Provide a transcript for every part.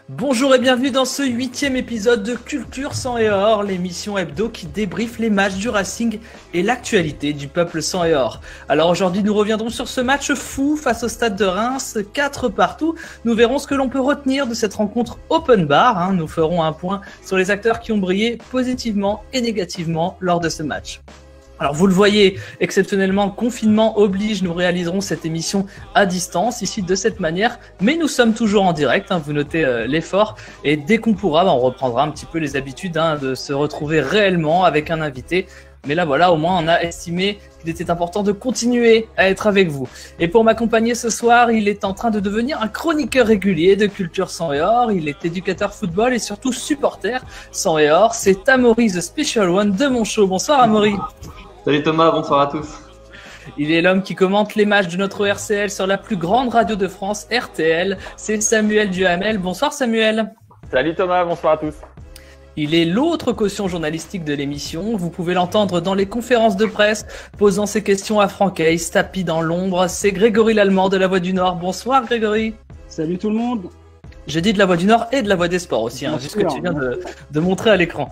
Bonjour et bienvenue dans ce 8e épisode de Culture Sang et Or, l'émission hebdo qui débriefe les matchs du Racing et l'actualité du peuple sang et or. Alors aujourd'hui nous reviendrons sur ce match fou face au Stade de Reims, 4 partout. Nous verrons ce que l'on peut retenir de cette rencontre open bar. Nous ferons un point sur les acteurs qui ont brillé positivement et négativement lors de ce match. Alors vous le voyez, exceptionnellement, confinement oblige, nous réaliserons cette émission à distance, ici de cette manière, mais nous sommes toujours en direct, vous notez l'effort, et dès qu'on pourra, on reprendra un petit peu les habitudes de se retrouver réellement avec un invité. Mais là voilà, au moins on a estimé qu'il était important de continuer à être avec vous. Et pour m'accompagner ce soir, il est en train de devenir un chroniqueur régulier de Culture Sang et Or, il est éducateur football et surtout supporter Sang et Or, c'est Amaury The Special One de mon show. Bonsoir Amaury. Salut Thomas, bonsoir à tous. Il est l'homme qui commente les matchs de notre RCL sur la plus grande radio de France, RTL. C'est Samuel Duhamel. Bonsoir Samuel. Salut Thomas, bonsoir à tous. Il est l'autre caution journalistique de l'émission. Vous pouvez l'entendre dans les conférences de presse, posant ses questions à Francaise, tapis dans l'ombre. C'est Grégory Lallemand de La Voix du Nord. Bonsoir Grégory. Salut tout le monde. J'ai dit de La Voix du Nord et de La Voix des Sports aussi, juste ce que tu viens de montrer à l'écran.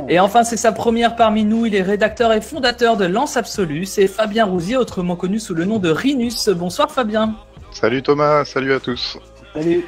Et enfin, c'est sa première parmi nous. Il est rédacteur et fondateur de Lance Absolue. C'est Fabien Rousier, autrement connu sous le nom de Rinus. Bonsoir Fabien. Salut Thomas, salut à tous. Salut.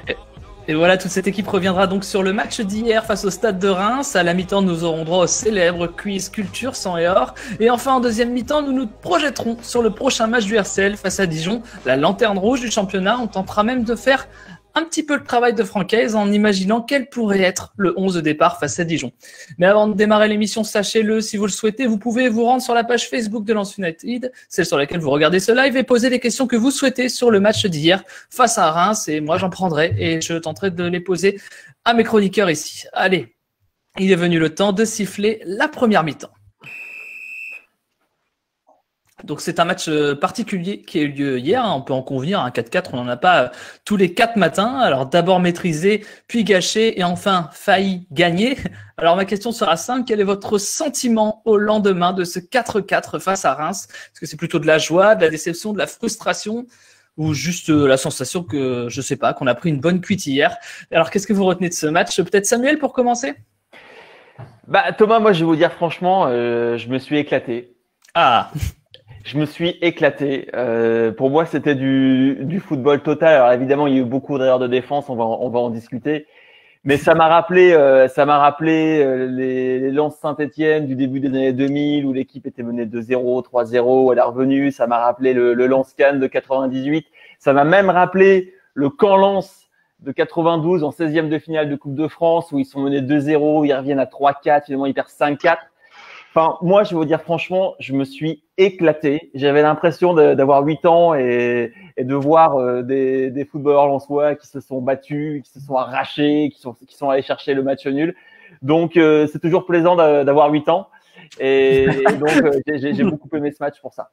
Et voilà, toute cette équipe reviendra donc sur le match d'hier face au Stade de Reims. À la mi-temps, nous aurons droit au célèbre quiz Culture Sang et Or. Et enfin, en deuxième mi-temps, nous nous projetterons sur le prochain match du RCL face à Dijon. La lanterne rouge du championnat. On tentera même de faire un petit peu le travail de Francaise en imaginant quel pourrait être le 11 de départ face à Dijon. Mais avant de démarrer l'émission, sachez-le, si vous le souhaitez, vous pouvez vous rendre sur la page Facebook de Lens United, celle sur laquelle vous regardez ce live, et poser les questions que vous souhaitez sur le match d'hier face à Reims. Et moi, j'en prendrai et je tenterai de les poser à mes chroniqueurs ici. Allez, il est venu le temps de siffler la première mi-temps. Donc c'est un match particulier qui a eu lieu hier, on peut en convenir, un 4-4, on n'en a pas tous les 4 matins. Alors d'abord maîtrisé, puis gâché et enfin failli gagner. Alors ma question sera simple, quel est votre sentiment au lendemain de ce 4-4 face à Reims? Est-ce que c'est plutôt de la joie, de la déception, de la frustration ou juste la sensation que, je sais pas, qu'on a pris une bonne cuite hier? Alors qu'est-ce que vous retenez de ce match? Peut-être Samuel pour commencer? Thomas, moi je vais vous dire franchement, je me suis éclaté. Ah. Je me suis éclaté. Pour moi, c'était du football total. Alors évidemment, il y a eu beaucoup d'erreurs de défense. On va en discuter. Mais ça m'a rappelé les Lens Saint-Etienne du début des années 2000 où l'équipe était menée 2-0, 3-0. Elle est revenue. Ça m'a rappelé le Lens Cannes de 98. Ça m'a même rappelé le camp Lens de 92 en 16e de finale de Coupe de France où ils sont menés 2-0. Ils reviennent à 3-4. Finalement, ils perdent 5-4. Enfin, moi, je vais vous dire franchement, je me suis éclaté. J'avais l'impression d'avoir 8 ans et de voir des footballeurs lensois qui se sont battus, qui se sont arrachés, qui sont allés chercher le match nul. Donc, c'est toujours plaisant d'avoir 8 ans. Et donc, j'ai beaucoup aimé ce match pour ça.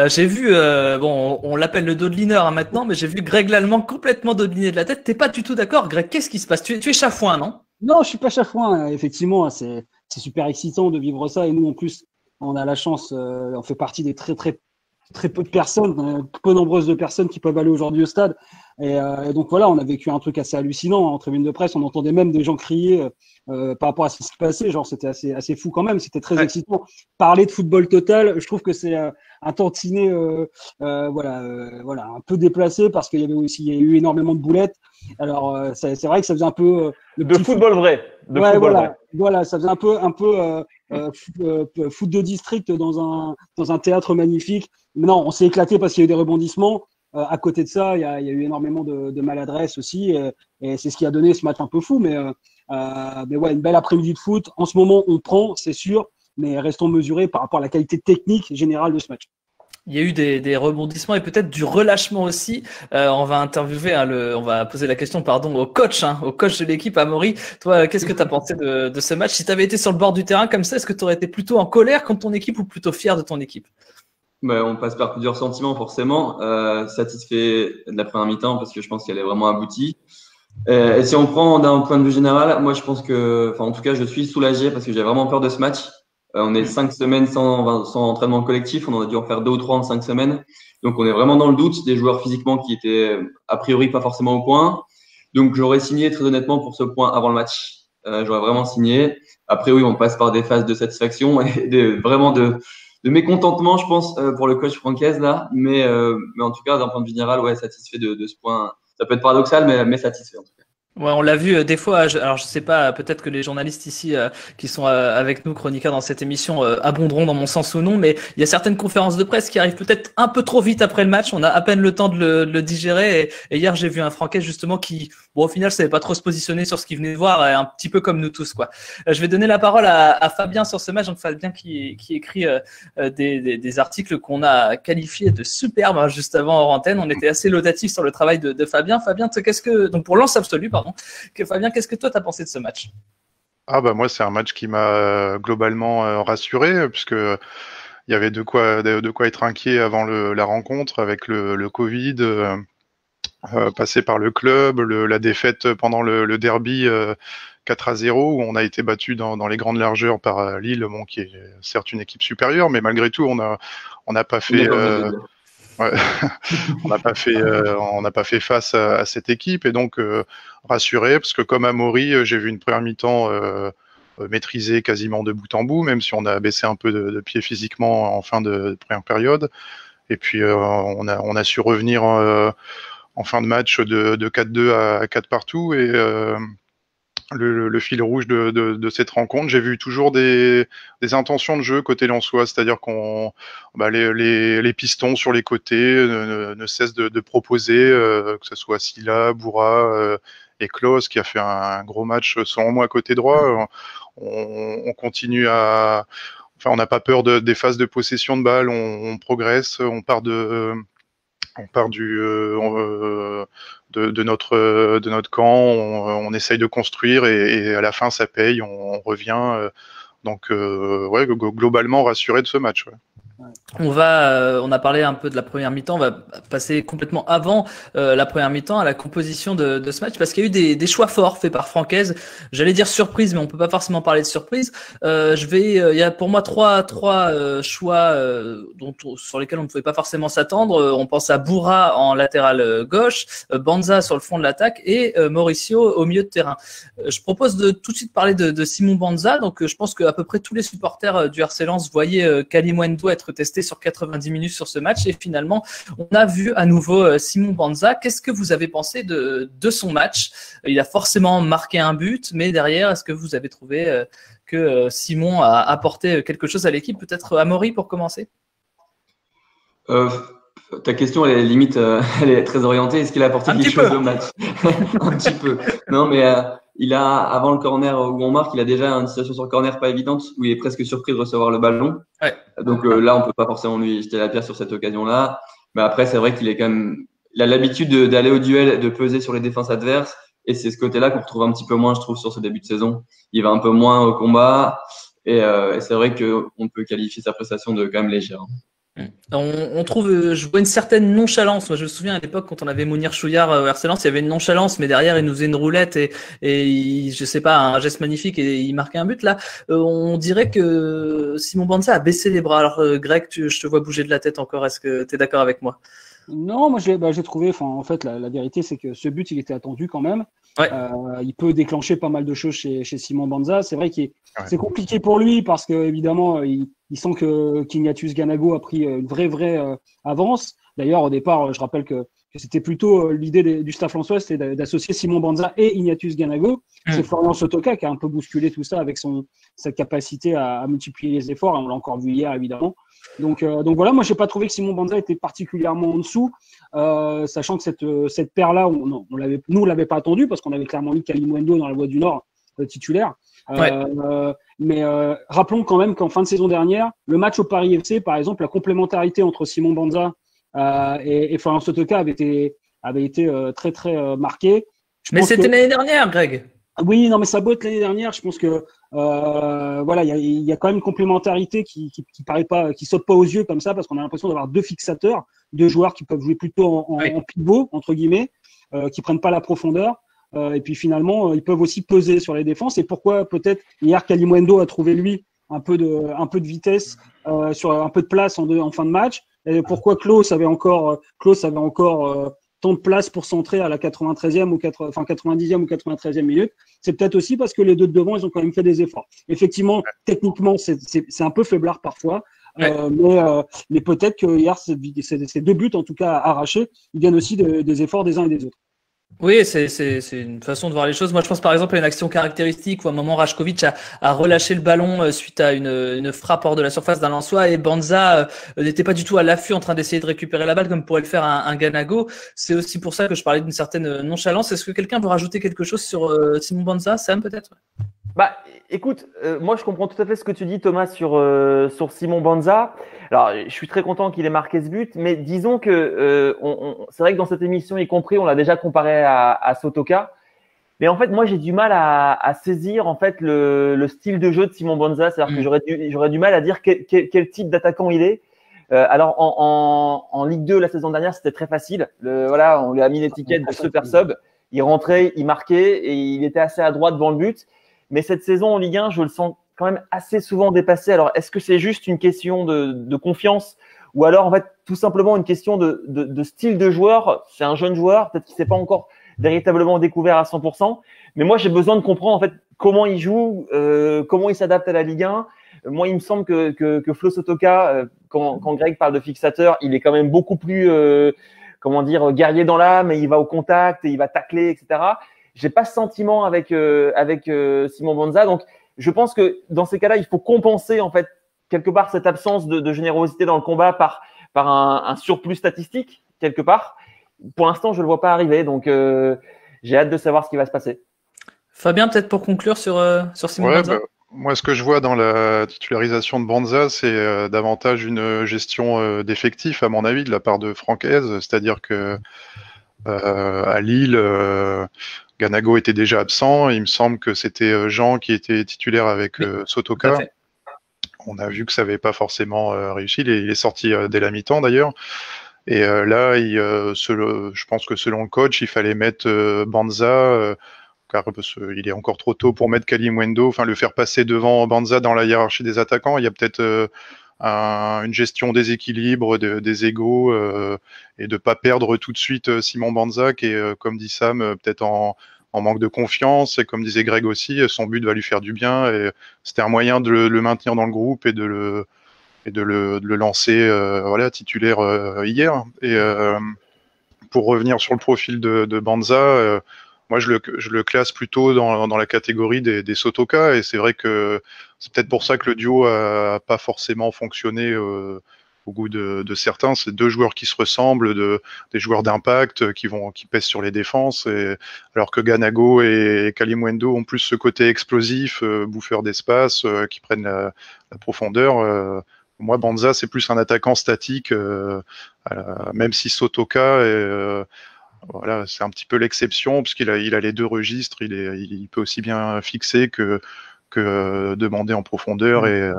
J'ai vu, on l'appelle le Dodeliner maintenant, mais j'ai vu Greg Lallemand complètement dodeliner de la tête. T'es pas du tout d'accord, Greg? Qu'est-ce qui se passe? Tu es chafouin, non? Non, je suis pas chafouin. Effectivement, c'est super excitant de vivre ça. Et nous, en plus, on a la chance, on fait partie des très peu de personnes, peu nombreuses de personnes qui peuvent aller aujourd'hui au stade. Et donc voilà, on a vécu un truc assez hallucinant en tribune de presse. On entendait même des gens crier par rapport à ce qui se passait. Genre, c'était assez fou quand même. C'était très excitant. Parler de football total, je trouve que c'est un tantinet, un peu déplacé parce qu'il y a eu énormément de boulettes. Alors, c'est vrai que ça faisait un peu de football vrai. Voilà, ça faisait un peu foot de district dans un théâtre magnifique. Mais non, on s'est éclaté parce qu'il y a eu des rebondissements. À côté de ça, il y a eu énormément de maladresse aussi, et c'est ce qui a donné ce match un peu fou. Mais ouais, une belle après-midi de foot. En ce moment, on prend, c'est sûr, mais restons mesurés par rapport à la qualité technique générale de ce match. Il y a eu des rebondissements et peut-être du relâchement aussi. On va interviewer, on va poser la question, au coach de l'équipe, Amaury. Toi, qu'est-ce que tu as pensé de ce match? Si tu avais été sur le bord du terrain comme ça, est-ce que tu aurais été plutôt en colère contre ton équipe ou plutôt fier de ton équipe? On passe par plusieurs sentiments forcément. Satisfait de la première mi-temps parce que je pense qu'elle est vraiment aboutie. Et si on prend d'un point de vue général, moi je pense que, en tout cas, je suis soulagé parce que j'ai vraiment peur de ce match. On est 5 semaines sans entraînement collectif. On en a dû en faire 2 ou 3 en 5 semaines. Donc, on est vraiment dans le doute des joueurs physiquement qui étaient a priori pas forcément au point. Donc, j'aurais signé très honnêtement pour ce point avant le match. J'aurais vraiment signé. Après, oui, on passe par des phases de satisfaction et vraiment de mécontentement, je pense, pour le coach Francaise là. Mais en tout cas, d'un point de vue général, ouais, satisfait de ce point. Ça peut être paradoxal, mais satisfait en tout cas. Ouais, on l'a vu des fois. Alors je sais pas, peut-être que les journalistes ici qui sont avec nous, chroniqueurs dans cette émission, abonderont dans mon sens ou non, mais il y a certaines conférences de presse qui arrivent peut-être un peu trop vite après le match. On a à peine le temps de le digérer. Et hier, j'ai vu un Francaise justement qui, bon, au final, savait pas trop se positionner sur ce qu'il venait de voir, un petit peu comme nous tous, quoi. Je vais donner la parole à Fabien sur ce match. Donc Fabien qui écrit des articles qu'on a qualifiés de superbes, hein, juste avant en antenne. On était assez laudatif sur le travail de Fabien. Fabien, donc pour Lens Absolu, pardon. Fabien, qu'est-ce que toi t'as pensé de ce match? Ah bah moi c'est un match qui m'a globalement rassuré puisque il y avait de quoi être inquiet avant la rencontre avec le Covid, passé par le club, la défaite pendant le derby 4-0 où on a été battu dans les grandes largeurs par Lille, bon, qui est certes une équipe supérieure, mais malgré tout on n'a pas fait ouais. on n'a pas fait face à cette équipe et donc rassuré parce que comme Amaury, j'ai vu une première mi-temps maîtrisée quasiment de bout en bout, même si on a baissé un peu de pied physiquement en fin de première période. Et puis on a su revenir en fin de match de 4-2 à 4 partout et le fil rouge de cette rencontre, j'ai vu toujours des intentions de jeu côté lensois, c'est-à-dire les pistons sur les côtés ne cessent de proposer, que ce soit Silla, Boura et Klaus qui a fait un gros match selon moi côté droit. On continue on n'a pas peur des phases de possession de balle, on progresse, on part de notre camp, on essaye de construire et à la fin ça paye, on revient. Donc ouais, globalement rassuré de ce match. Ouais. On a parlé un peu de la première mi-temps, on va passer complètement avant la première mi-temps à la composition de ce match parce qu'il y a eu des choix forts faits par Francaise. J'allais dire surprise, mais on peut pas forcément parler de surprise. Il y a pour moi trois choix sur lesquels on ne pouvait pas forcément s'attendre. On pense à Boura en latéral gauche, Banza sur le fond de l'attaque et Mauricio au milieu de terrain. Je propose de tout de suite parler de Simon Banza. Donc je pense qu'à peu près tous les supporters du RC Lens voyaient Kalimuendo être testé sur 90 minutes sur ce match et finalement on a vu à nouveau Simon Banza. Qu'est-ce que vous avez pensé de son match? Il a forcément marqué un but, mais derrière, est-ce que vous avez trouvé que Simon a apporté quelque chose à l'équipe? Peut-être Amaury pour commencer. Ta question, elle est limite, elle est très orientée. Est-ce qu'il a apporté quelque chose au match? Un petit peu. Non, mais il a, avant le corner où on marque, il a déjà une situation sur le corner pas évidente où il est presque surpris de recevoir le ballon. Ouais. Donc là, on peut pas forcément lui jeter la pierre sur cette occasion-là. Mais après, c'est vrai qu'il est quand même, il a l'habitude d'aller au duel, de peser sur les défenses adverses. Et c'est ce côté-là qu'on retrouve un petit peu moins, je trouve, sur ce début de saison. Il va un peu moins au combat. Et c'est vrai qu'on peut qualifier sa prestation de quand même légère. On trouve, je vois une certaine nonchalance. Moi, je me souviens à l'époque quand on avait Mounir Chouillard au RC Lens, il y avait une nonchalance, mais derrière il nous faisait une roulette et je sais pas, un geste magnifique et il marquait un but. Là, on dirait que Simon Banza a baissé les bras. Alors, Greg, je te vois bouger de la tête encore. Est-ce que tu es d'accord avec moi? Non, moi j'ai trouvé. En fait, la vérité c'est que ce but il était attendu quand même. Ouais. Il peut déclencher pas mal de choses chez Simon Banza. C'est vrai que c'est compliqué pour lui parce que évidemment il sent qu'Ignatius Ganago a pris une vraie avance. D'ailleurs au départ, je rappelle que c'était plutôt l'idée du staff lensois, c'était d'associer Simon Banza et Ignatius Ganago. C'est Florian Sotoka qui a un peu bousculé tout ça avec sa capacité à multiplier les efforts. On l'a encore vu hier évidemment. Donc voilà, moi j'ai pas trouvé que Simon Banza était particulièrement en dessous, sachant que cette paire-là, on l'avait pas attendu parce qu'on avait clairement mis Kalimuendo dans la Voie du Nord titulaire. Mais rappelons quand même qu'en fin de saison dernière, le match au Paris FC, par exemple, la complémentarité entre Simon Banza et Florian Sotoka avait été très marquée. Mais c'était l'année dernière, Greg. Oui, non, mais ça botte l'année dernière. Je pense que voilà, il y a quand même une complémentarité qui paraît pas, qui saute pas aux yeux comme ça, parce qu'on a l'impression d'avoir deux fixateurs, deux joueurs qui peuvent jouer plutôt en pivot entre guillemets, qui prennent pas la profondeur. Et puis finalement, ils peuvent aussi peser sur les défenses. Et pourquoi peut-être hier Kalimuendo a trouvé lui un peu de vitesse sur un peu de place en fin de match. Et pourquoi Klaus avait encore tant de place pour centrer à la 93e ou 90e ou 93e minute. C'est peut-être aussi parce que les deux de devant, ils ont quand même fait des efforts. Effectivement, techniquement, c'est un peu faiblard parfois. Ouais. Mais peut-être que hier, ces deux buts, en tout cas arrachés, ils viennent aussi des efforts des uns et des autres. Oui, c'est une façon de voir les choses. Moi, je pense par exemple à une action caractéristique où à un moment Rajkovic a relâché le ballon suite à une frappe hors de la surface d'un Lensois et Banza n'était pas du tout à l'affût en train d'essayer de récupérer la balle comme pourrait le faire un Ganago. C'est aussi pour ça que je parlais d'une certaine nonchalance. Est-ce que quelqu'un veut rajouter quelque chose sur Simon Banza, Sam peut-être? Bah, écoute, moi je comprends tout à fait ce que tu dis, Thomas, sur Simon Banza. Alors, je suis très content qu'il ait marqué ce but, mais disons que c'est vrai que dans cette émission, y compris, on l'a déjà comparé à Sotoka. Mais en fait, moi, j'ai du mal à saisir en fait le style de jeu de Simon Banza. C'est-à-dire que j'aurais du mal à dire quel type d'attaquant il est. Alors, en Ligue 2 la saison dernière, c'était très facile. Voilà, on lui a mis l'étiquette de super sub. Il rentrait, il marquait et il était assez à droite devant le but. Mais cette saison en Ligue 1, je le sens quand même assez souvent dépassé. Alors, est-ce que c'est juste une question de confiance ou alors, en fait, tout simplement une question de style de joueur? C'est un jeune joueur, peut-être qu'il ne s'est pas encore véritablement découvert à 100%. Mais moi, j'ai besoin de comprendre, en fait, comment il joue, comment il s'adapte à la Ligue 1. Moi, il me semble que Flo Sotoka, quand Greg parle de fixateur, il est quand même beaucoup plus, guerrier dans l'âme, et il va au contact, et il va tacler, etc. J'ai pas ce sentiment avec Simon Banza, donc je pense que dans ces cas-là, il faut compenser en fait quelque part cette absence de générosité dans le combat par un surplus statistique quelque part. Pour l'instant, je le vois pas arriver, donc j'ai hâte de savoir ce qui va se passer. Fabien, peut-être pour conclure sur Simon Banza. Moi, ce que je vois dans la titularisation de Banza, c'est davantage une gestion d'effectifs, à mon avis, de la part de Francaise, c'est-à-dire que à Lille, Ganago était déjà absent. Il me semble que c'était Jean qui était titulaire avec Sotoka. On a vu que ça n'avait pas forcément réussi. Il est sorti dès la mi-temps d'ailleurs. Et là, je pense que selon le coach, il fallait mettre Banza, car il est encore trop tôt pour mettre Kalimwendo, enfin le faire passer devant Banza dans la hiérarchie des attaquants. Il y a peut-être une gestion des équilibres, des égos, et de pas perdre tout de suite Simon Banza, qui est, comme dit Sam, peut-être en manque de confiance, et comme disait Greg aussi, son but va lui faire du bien, et c'était un moyen de le maintenir dans le groupe et de le lancer titulaire hier. Et pour revenir sur le profil de Banza, moi je le classe plutôt dans la catégorie des Sotoka, et c'est vrai que c'est peut-être pour ça que le duo a pas forcément fonctionné au goût de certains. C'est deux joueurs qui se ressemblent, des joueurs d'impact qui pèsent sur les défenses, alors que Ganago et Kalimwendo ont plus ce côté explosif, bouffeur d'espace, qui prennent la profondeur. Moi, Banza, c'est plus un attaquant statique, même si Sotoka c'est un petit peu l'exception, puisqu'il a les deux registres. Il peut aussi bien fixer que demander en profondeur, et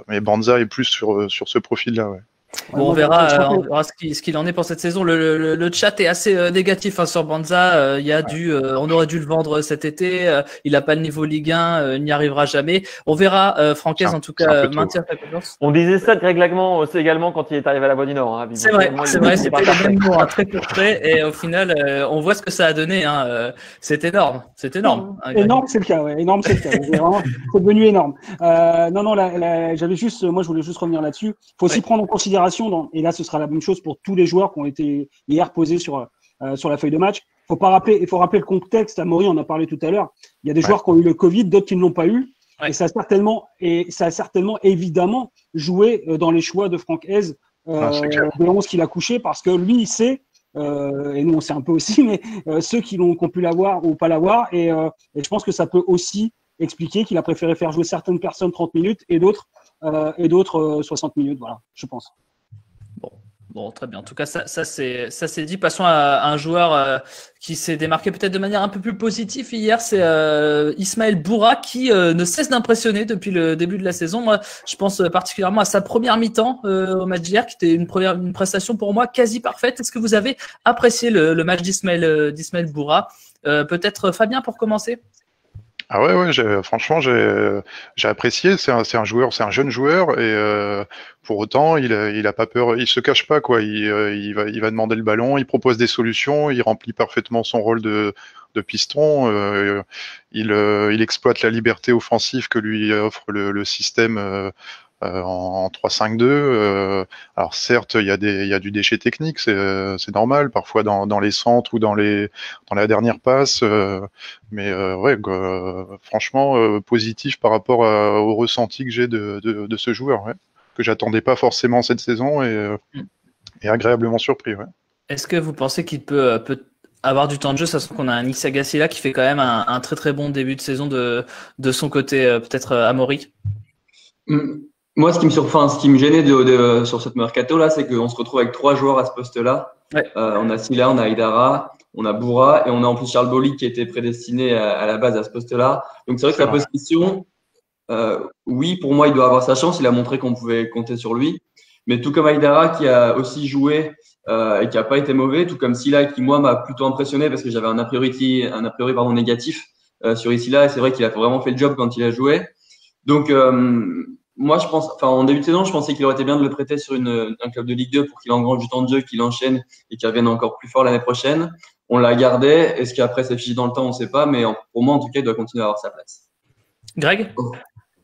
mais Banza est plus sur ce profil-là. Ouais. Bon, on verra ce qu'il en est pour cette saison. Le chat est assez négatif sur Banza. On aurait dû le vendre cet été. Il n'a pas le niveau Ligue 1, il n'y arrivera jamais. On verra. Francaise, en tout cas, maintient sa confiance. On disait ça de Greg Lagman aussi également quand il est arrivé à la Voix du Nord. C'est vrai. C'était le même mot, très portrait. Et au final, on voit ce que ça a donné. C'est énorme. Énorme, c'est le cas. Ouais. Énorme, c'est le cas. C'est devenu énorme. Moi, je voulais juste revenir là-dessus. Il faut aussi prendre en considération, et là ce sera la même chose pour tous les joueurs qui ont été hier posés sur la feuille de match. Il faut rappeler le contexte. Amaury en a parlé tout à l'heure. Il y a des joueurs qui ont eu le Covid, d'autres qui ne l'ont pas eu. Ouais. Et ça a certainement évidemment joué dans les choix de Franck Hez de 11 qu'il a couché, parce que lui il sait, et nous on sait un peu aussi, mais ceux qui ont pu l'avoir ou pas l'avoir, et je pense que ça peut aussi expliquer qu'il a préféré faire jouer certaines personnes 30 minutes et d'autres 60 minutes, voilà, je pense. Bon, très bien. En tout cas, ça c'est dit. Passons à un joueur qui s'est démarqué peut-être de manière un peu plus positive hier. C'est Ismaël Boura, qui ne cesse d'impressionner depuis le début de la saison. Moi, je pense particulièrement à sa première mi-temps au match d'hier, qui était une prestation pour moi quasi parfaite. Est-ce que vous avez apprécié le match d'Ismaël Boura? Peut-être Fabien pour commencer? Ah ouais, franchement, j'ai apprécié. C'est un joueur, c'est un jeune joueur et pour autant, il a pas peur, il se cache pas quoi. Il va demander le ballon, il propose des solutions, il remplit parfaitement son rôle de piston. Il exploite la liberté offensive que lui offre le système. En 3-5-2. Alors certes, il y a du déchet technique, c'est normal, parfois dans les centres ou dans la dernière passe, mais ouais, franchement positif par rapport au ressenti que j'ai de ce joueur, ouais, que j'attendais pas forcément cette saison et agréablement surpris. Ouais. Est-ce que vous pensez qu'il peut avoir du temps de jeu, sachant qu'on a un Issa Gassila qui fait quand même un très très bon début de saison de son côté, peut-être Amaury? Moi, ce qui me gênait sur cette mercato là, c'est qu'on se retrouve avec 3 joueurs à ce poste-là. Ouais. On a Silla, on a Aïdara, on a Boura et on a en plus Charles Bolly qui était prédestiné à la base à ce poste-là. Donc c'est vrai que ça pose question. Oui, pour moi, il doit avoir sa chance. Il a montré qu'on pouvait compter sur lui. Mais tout comme Aïdara qui a aussi joué et qui a pas été mauvais, tout comme Silla qui moi m'a plutôt impressionné parce que j'avais un a priori négatif sur Silla et c'est vrai qu'il a vraiment fait le job quand il a joué. Donc moi, en début de saison, je pensais qu'il aurait été bien de le prêter sur un club de Ligue 2 pour qu'il engrange du temps de jeu, qu'il enchaîne et qu'il revienne encore plus fort l'année prochaine. On l'a gardé. Est-ce qu'après, c'est figé dans le temps? On ne sait pas. Mais pour moi, en tout cas, il doit continuer à avoir sa place. Greg?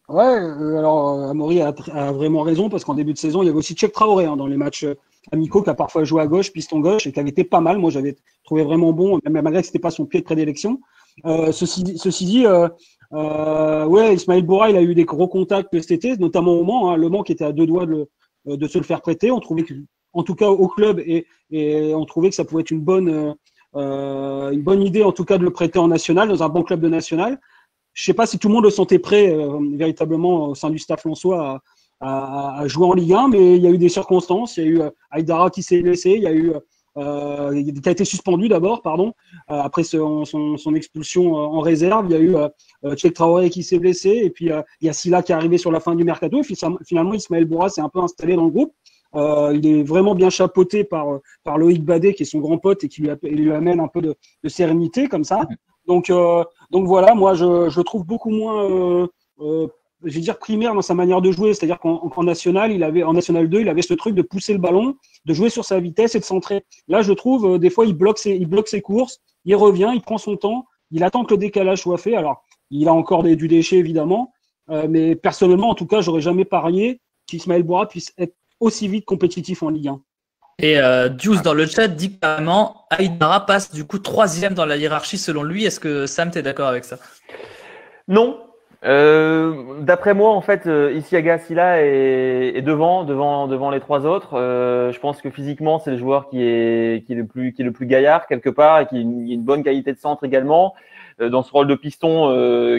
Ouais, alors Amaury a vraiment raison parce qu'en début de saison, il y avait aussi Cheikh Traoré dans les matchs amicaux qui a parfois joué à gauche, piston gauche et qui avait été pas mal. Moi, j'avais trouvé vraiment bon, même malgré que c'était pas son pied de prédilection. Ceci dit, ouais, Ismaël Boura, il a eu des gros contacts cet été, notamment au Mans. Le Mans qui était à 2 doigts de se le faire prêter. On trouvait que, en tout cas au club, et on trouvait que ça pouvait être une bonne idée, en tout cas, de le prêter en national, dans un bon club de national. Je sais pas si tout le monde le sentait prêt véritablement au sein du staff lensois à jouer en Ligue 1, mais il y a eu des circonstances. Il y a eu Aïdara qui s'est blessé, il y a eu qui a été suspendu d'abord, après son expulsion en réserve. Il y a eu Cheikh Traoré qui s'est blessé, et puis il y a Silla qui est arrivé sur la fin du mercato. Finalement, Ismaël Boura s'est un peu installé dans le groupe. Il est vraiment bien chapeauté par Loïc Badet, qui est son grand pote et qui lui amène un peu de sérénité comme ça. Donc voilà, moi je trouve beaucoup moins, je vais dire primaire dans sa manière de jouer. C'est-à-dire qu'en national, en national 2, il avait ce truc de pousser le ballon, de jouer sur sa vitesse et de centrer. Là, je trouve des fois il bloque ses courses, il revient, il prend son temps, il attend que le décalage soit fait. Alors il a encore du déchet évidemment, mais personnellement, en tout cas, j'aurais jamais parié qu'Ismaël Boura puisse être aussi vite compétitif en Ligue 1. Et Deuce dans le chat dit carrément Aïdara passe du coup 3e dans la hiérarchie selon lui. Est-ce que Sam, t'es d'accord avec ça? Non. D'après moi, en fait, Issa Gassila est devant les 3 autres. Je pense que physiquement, c'est le joueur qui est le plus gaillard quelque part et qui a une bonne qualité de centre également. Dans ce rôle de piston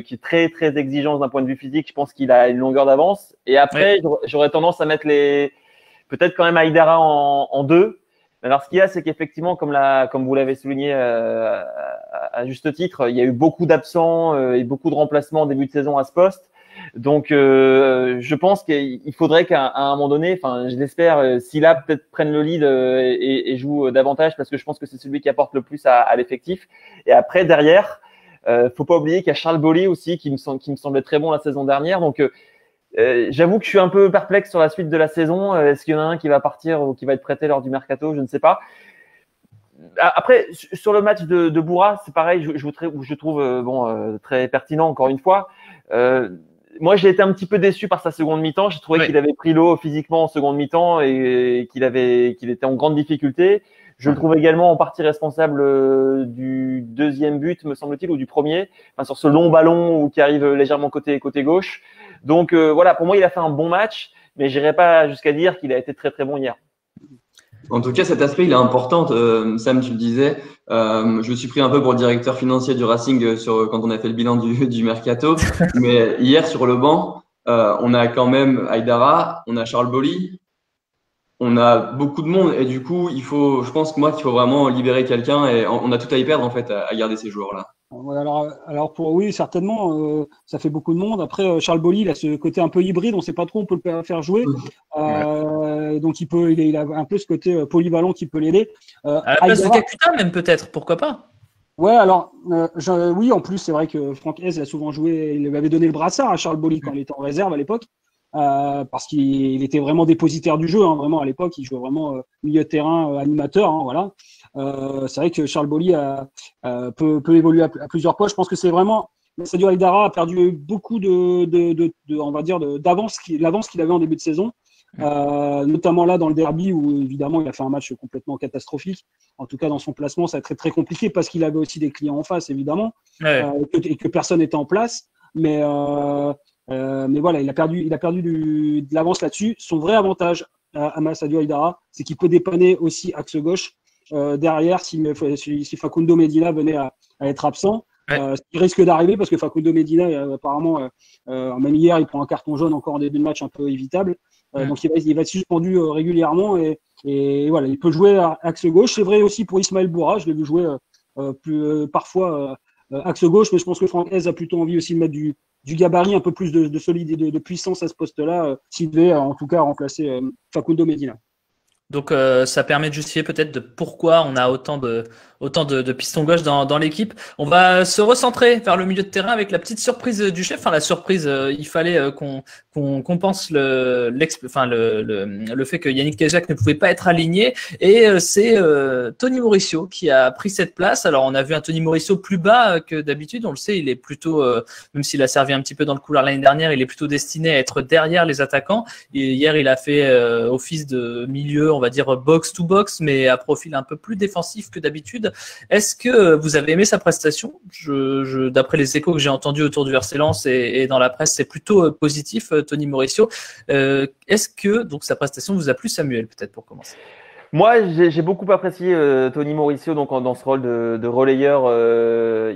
qui est très très exigeant d'un point de vue physique, je pense qu'il a une longueur d'avance. Et après, j'aurais tendance à mettre peut-être quand même Aïdara en 2. Alors, ce qu'il y a, c'est qu'effectivement, comme vous l'avez souligné à juste titre, il y a eu beaucoup d'absents et beaucoup de remplacements en début de saison à ce poste. Donc, je pense qu'il faudrait qu'à un moment donné, enfin, je l'espère, Silla peut-être prenne le lead et joue davantage parce que je pense que c'est celui qui apporte le plus à l'effectif. Et après, derrière, faut pas oublier qu'il y a Charles Bolly aussi qui me semblait très bon la saison dernière. Donc, j'avoue que je suis un peu perplexe sur la suite de la saison. Est-ce qu'il y en a un qui va partir ou qui va être prêté lors du mercato? Je ne sais pas. Après, sur le match de Boura, c'est pareil. Je trouve très pertinent encore une fois. Moi, j'ai été un petit peu déçu par sa seconde mi-temps. J'ai trouvé qu'il avait pris l'eau physiquement en seconde mi-temps et qu'il était en grande difficulté. Je le trouve également en partie responsable du 2e but, me semble-t-il, ou du premier, sur ce long ballon qui arrive légèrement côté gauche. Donc voilà, pour moi, il a fait un bon match, mais j'irai pas jusqu'à dire qu'il a été très très bon hier. En tout cas, cet aspect, il est important. Sam, tu le disais. Je me suis pris un peu pour le directeur financier du Racing quand on a fait le bilan du mercato. Mais hier, sur le banc, on a quand même Aïdara, on a Charles Bolly, on a beaucoup de monde. Et du coup, je pense qu'il faut vraiment libérer quelqu'un. Et on a tout à y perdre, en fait, à garder ces joueurs-là. Ouais, alors oui, certainement, ça fait beaucoup de monde. Après, Charles Bolly, il a ce côté un peu hybride, on ne sait pas trop, on peut le faire jouer. Donc il a un peu ce côté polyvalent qui peut l'aider. À la place de Kakuta, même peut-être, pourquoi pas? Ouais, alors, oui, en plus, c'est vrai que Franck Hez a souvent joué, il lui avait donné le brassard à Charles Bolly quand il était en réserve à l'époque, parce qu'il était vraiment dépositaire du jeu, hein, vraiment à l'époque, il jouait vraiment milieu de terrain, animateur, hein, voilà. C'est vrai que Charles Bolly peut évoluer à plusieurs postes. Je pense que c'est vraiment, Sadio Haidara a perdu beaucoup on va dire, l'avance qu'il avait en début de saison. Notamment là dans le derby où évidemment il a fait un match complètement catastrophique. En tout cas dans son placement, ça a été très très compliqué parce qu'il avait aussi des clients en face évidemment, Ouais. et que personne n'était en place. Mais voilà, il a perdu de l'avance là-dessus. Son vrai avantage à Sadio Haidara, c'est qu'il peut dépanner aussi axe gauche derrière si Facundo Medina venait à être absent. Ouais. Ce qui risque d'arriver parce que Facundo Medina apparemment même hier il prend un carton jaune encore en début de match un peu évitable. Donc il va être suspendu régulièrement et voilà, il peut jouer à axe gauche. C'est vrai aussi pour Ismaël Boura, je l'ai vu jouer parfois axe gauche, mais je pense que Franck Hez a plutôt envie aussi de mettre du gabarit, un peu plus de solidité, de puissance à ce poste-là, s'il devait en tout cas remplacer Facundo Medina. Donc ça permet de justifier peut-être de pourquoi on a autant de pistons gauche dans l'équipe. On va se recentrer vers le milieu de terrain avec la petite surprise du chef. Enfin la surprise, il fallait qu'on pense le fait que Yannick Kézak ne pouvait pas être aligné et c'est Tony Mauricio qui a pris cette place. Alors on a vu un Tony Mauricio plus bas que d'habitude. On le sait, il est plutôt même s'il a servi un petit peu dans le couloir l'année dernière, il est plutôt destiné à être derrière les attaquants. Et hier il a fait office de milieu, on va dire box to box, mais à profil un peu plus défensif que d'habitude. Est-ce que vous avez aimé sa prestation ? D'après les échos que j'ai entendus autour du RC Lens et dans la presse, c'est plutôt positif, Tony Mauricio. Est-ce que donc sa prestation vous a plu, Samuel, peut-être pour commencer ? Moi, j'ai beaucoup apprécié Tony Mauricio donc dans ce rôle de relayeur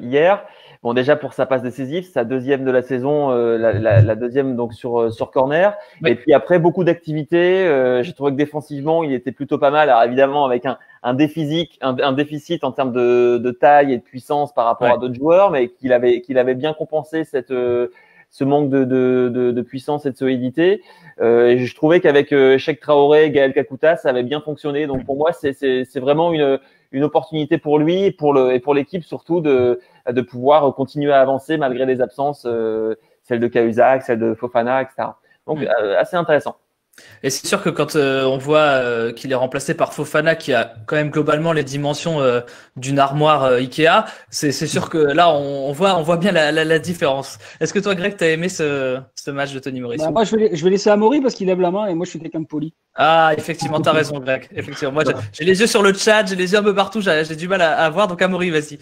hier. Bon, déjà pour sa passe décisive, sa deuxième de la saison, la deuxième donc sur corner. Oui. Et puis après beaucoup d'activités. J'ai trouvé que défensivement, il était plutôt pas mal. Alors évidemment avec un déficit en termes de taille et de puissance par rapport à d'autres joueurs, mais qu'il avait bien compensé ce manque de puissance et de solidité. Et je trouvais qu'avec Cheikh Traoré et Gaël Kakuta, ça avait bien fonctionné. Donc pour moi, c'est vraiment une opportunité pour lui et pour l'équipe surtout de pouvoir continuer à avancer malgré les absences, celle de Cahuzac, celle de Fofana, etc. Donc assez intéressant. Et c'est sûr que quand on voit qu'il est remplacé par Fofana, qui a quand même globalement les dimensions d'une armoire Ikea, c'est sûr que là on voit bien la différence. Est-ce que toi, Greg, t'as aimé ce match de Tony Mauricio ? Moi, je vais laisser Amaury parce qu'il lève la main et moi je suis quelqu'un de poli. Ah, effectivement, t'as raison, Greg. Effectivement, moi j'ai les yeux sur le chat, j'ai les yeux un peu partout, j'ai du mal à voir. Donc Amaury, vas-y.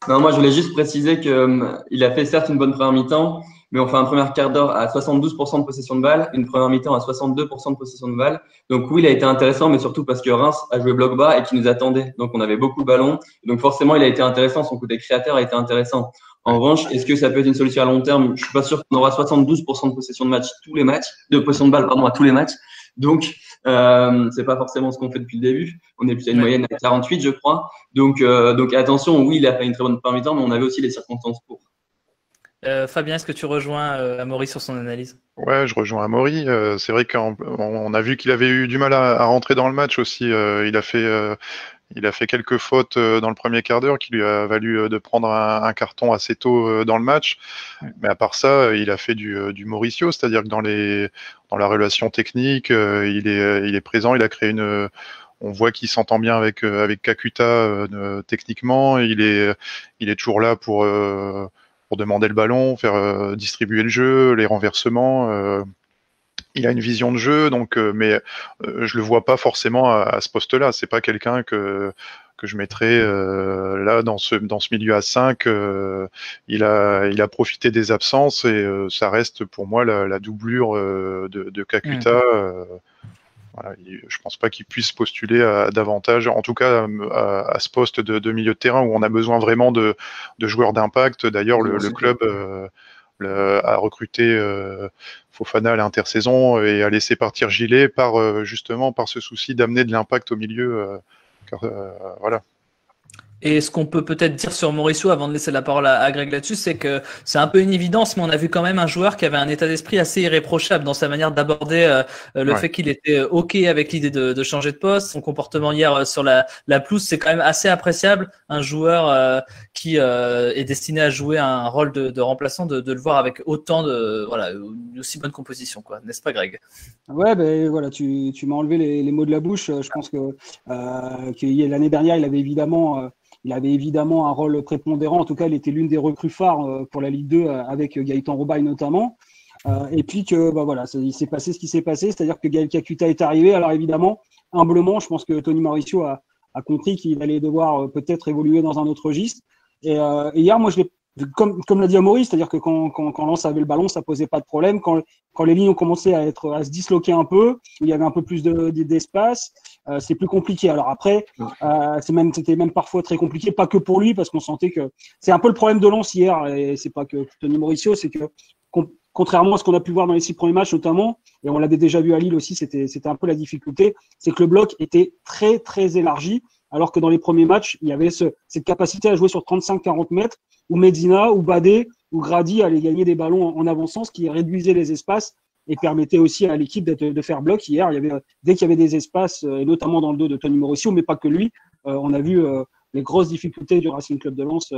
Non, moi je voulais juste préciser que il a fait certes une bonne première mi-temps, mais on fait un premier quart d'heure à 72% de possession de balle, une première mi-temps à 62% de possession de balle. Donc oui, il a été intéressant, mais surtout parce que Reims a joué bloc bas et qu'il nous attendait. Donc on avait beaucoup de ballons. Donc forcément, il a été intéressant. Son côté créateur a été intéressant. En revanche, est-ce que ça peut être une solution à long terme ? Je suis pas sûr qu'on aura 72% de possession de possession de balle, à tous les matchs. Donc c'est pas forcément ce qu'on fait depuis le début. On est plutôt à une moyenne à 48, je crois. Donc attention, oui, il a fait une très bonne première mi-temps, mais on avait aussi les circonstances pour. Fabien, est-ce que tu rejoins Amaury sur son analyse ? Ouais, je rejoins Amaury. C'est vrai qu'on a vu qu'il avait eu du mal à rentrer dans le match aussi. Il a fait quelques fautes dans le premier quart d'heure qui lui a valu de prendre un carton assez tôt dans le match. Mais à part ça, il a fait du Mauricio, c'est-à-dire que dans la relation technique, il est présent. Il a créé on voit qu'il s'entend bien avec Kakuta techniquement. Il est toujours là pour demander le ballon, faire distribuer le jeu, les renversements. Il a une vision de jeu, donc, mais je le vois pas forcément à ce poste-là. C'est pas quelqu'un que je mettrais là dans ce milieu à 5. Il a profité des absences et ça reste pour moi la doublure de Kakuta. Voilà, je pense pas qu'il puisse postuler à davantage, en tout cas à ce poste de milieu de terrain où on a besoin vraiment de joueurs d'impact. D'ailleurs, le club a recruté Fofana à l'intersaison et a laissé partir Gilet justement par ce souci d'amener de l'impact au milieu. Voilà. Et ce qu'on peut peut-être dire sur Mauricio avant de laisser la parole à Greg là-dessus, c'est que c'est un peu une évidence, mais on a vu quand même un joueur qui avait un état d'esprit assez irréprochable dans sa manière d'aborder le fait qu'il était OK avec l'idée de changer de poste. Son comportement hier sur la pelouse, c'est quand même assez appréciable. Un joueur qui est destiné à jouer un rôle de remplaçant, de le voir avec autant une aussi bonne composition, quoi. N'est-ce pas, Greg? Ouais, ben voilà, tu m'as enlevé les mots de la bouche. Je pense que l'année dernière, il avait évidemment un rôle prépondérant. En tout cas, il était l'une des recrues phares pour la Ligue 2 avec Gaëtan Roubaille notamment. Et puis que il s'est passé ce qui s'est passé, c'est-à-dire que Gaël Kakuta est arrivé. Alors évidemment, humblement, je pense que Tony Mauricio a compris qu'il allait devoir peut-être évoluer dans un autre registre. Et hier, moi, je l'ai comme l'a dit Amaury, c'est-à-dire que quand Lens avait le ballon, ça posait pas de problème. Quand les lignes ont commencé à se disloquer un peu, où il y avait un peu plus d'espace, c'est plus compliqué. Alors après, c'était même parfois très compliqué, pas que pour lui, parce qu'on sentait que c'est un peu le problème de Lens hier, et c'est pas que Tony Mauricio, c'est que contrairement à ce qu'on a pu voir dans les 6 premiers matchs notamment, et on l'avait déjà vu à Lille aussi, c'était un peu la difficulté, c'est que le bloc était très très élargi, alors que dans les premiers matchs, il y avait cette capacité à jouer sur 35-40 mètres, où Medina, ou Badé, ou Grady allaient gagner des ballons en avançant, ce qui réduisait les espaces et permettait aussi à l'équipe de faire bloc. Hier, dès qu'il y avait des espaces, et notamment dans le dos de Tony Mauricio, mais pas que lui, on a vu les grosses difficultés du Racing Club de Lens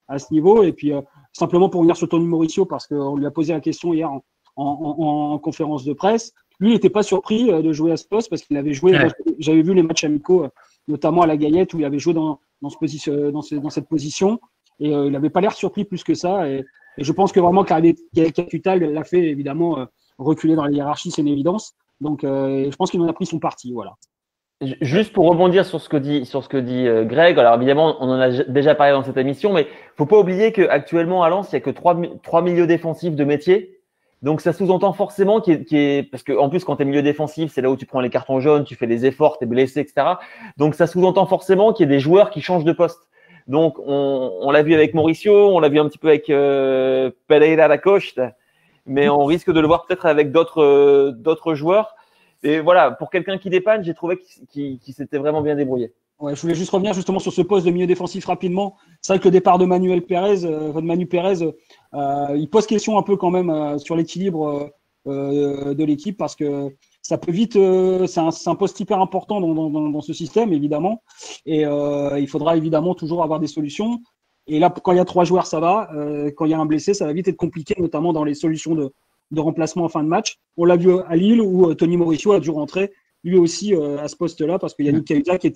à ce niveau. Et puis, simplement pour venir sur Tony Mauricio, parce qu'on lui a posé la question hier en conférence de presse, lui, il n'était pas surpris de jouer à ce poste parce qu'il avait joué. Ouais. J'avais vu les matchs amicaux, notamment à la Gaillette, où il avait joué dans cette position. Et il n'avait pas l'air surpris plus que ça. Et je pense que vraiment, Kakuta l'a fait évidemment reculer dans la hiérarchie, c'est une évidence. Donc, je pense qu'il en a pris son parti. Voilà. Juste pour rebondir sur ce que dit Greg, alors évidemment, on en a déjà parlé dans cette émission, mais faut pas oublier qu'actuellement à Lens, il y a que trois milieux défensifs de métier. Donc, ça sous-entend forcément parce que, en plus, quand tu es milieu défensif, c'est là où tu prends les cartons jaunes, tu fais les efforts, tu es blessé, etc. Donc, ça sous-entend forcément qu'il y ait des joueurs qui changent de poste. Donc, on l'a vu avec Mauricio, on l'a vu un petit peu avec Pereira da Costa, mais on risque de le voir peut-être avec d'autres joueurs. Et voilà, pour quelqu'un qui dépanne, j'ai trouvé qu'il s'était vraiment bien débrouillé. Ouais, je voulais juste revenir justement sur ce poste de milieu défensif rapidement. C'est vrai que le départ de Manu Pérez, il pose question un peu quand même sur l'équilibre de l'équipe parce que ça peut vite, c'est un poste hyper important dans ce système évidemment, et il faudra évidemment toujours avoir des solutions. Et là, quand il y a 3 joueurs, ça va. Quand il y a un blessé, ça va vite être compliqué, notamment dans les solutions de remplacement en fin de match. On l'a vu à Lille où Tony Mauricio a dû rentrer lui aussi à ce poste-là parce qu'il y a Yannick Kahuta qui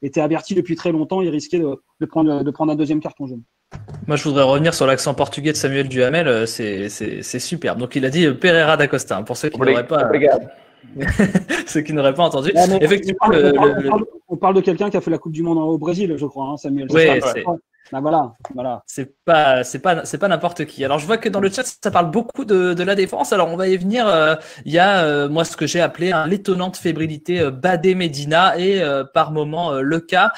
était averti depuis très longtemps, il risquait de prendre un deuxième carton jaune. Moi, je voudrais revenir sur l'accent portugais de Samuel Duhamel, c'est superbe. Donc, il a dit Pereira da Costa, pour ceux qui n'auraient pas... ceux qui n'auraient pas entendu. Ouais, effectivement, on parle de quelqu'un qui a fait la Coupe du Monde au Brésil, je crois, hein, Samuel. Oui, ben voilà. C'est pas n'importe qui. Alors, je vois que dans le chat, ça parle beaucoup de la défense. Alors, on va y venir. Il y a, moi, ce que j'ai appelé l'étonnante fébrilité Badé Medina et par moment le cas.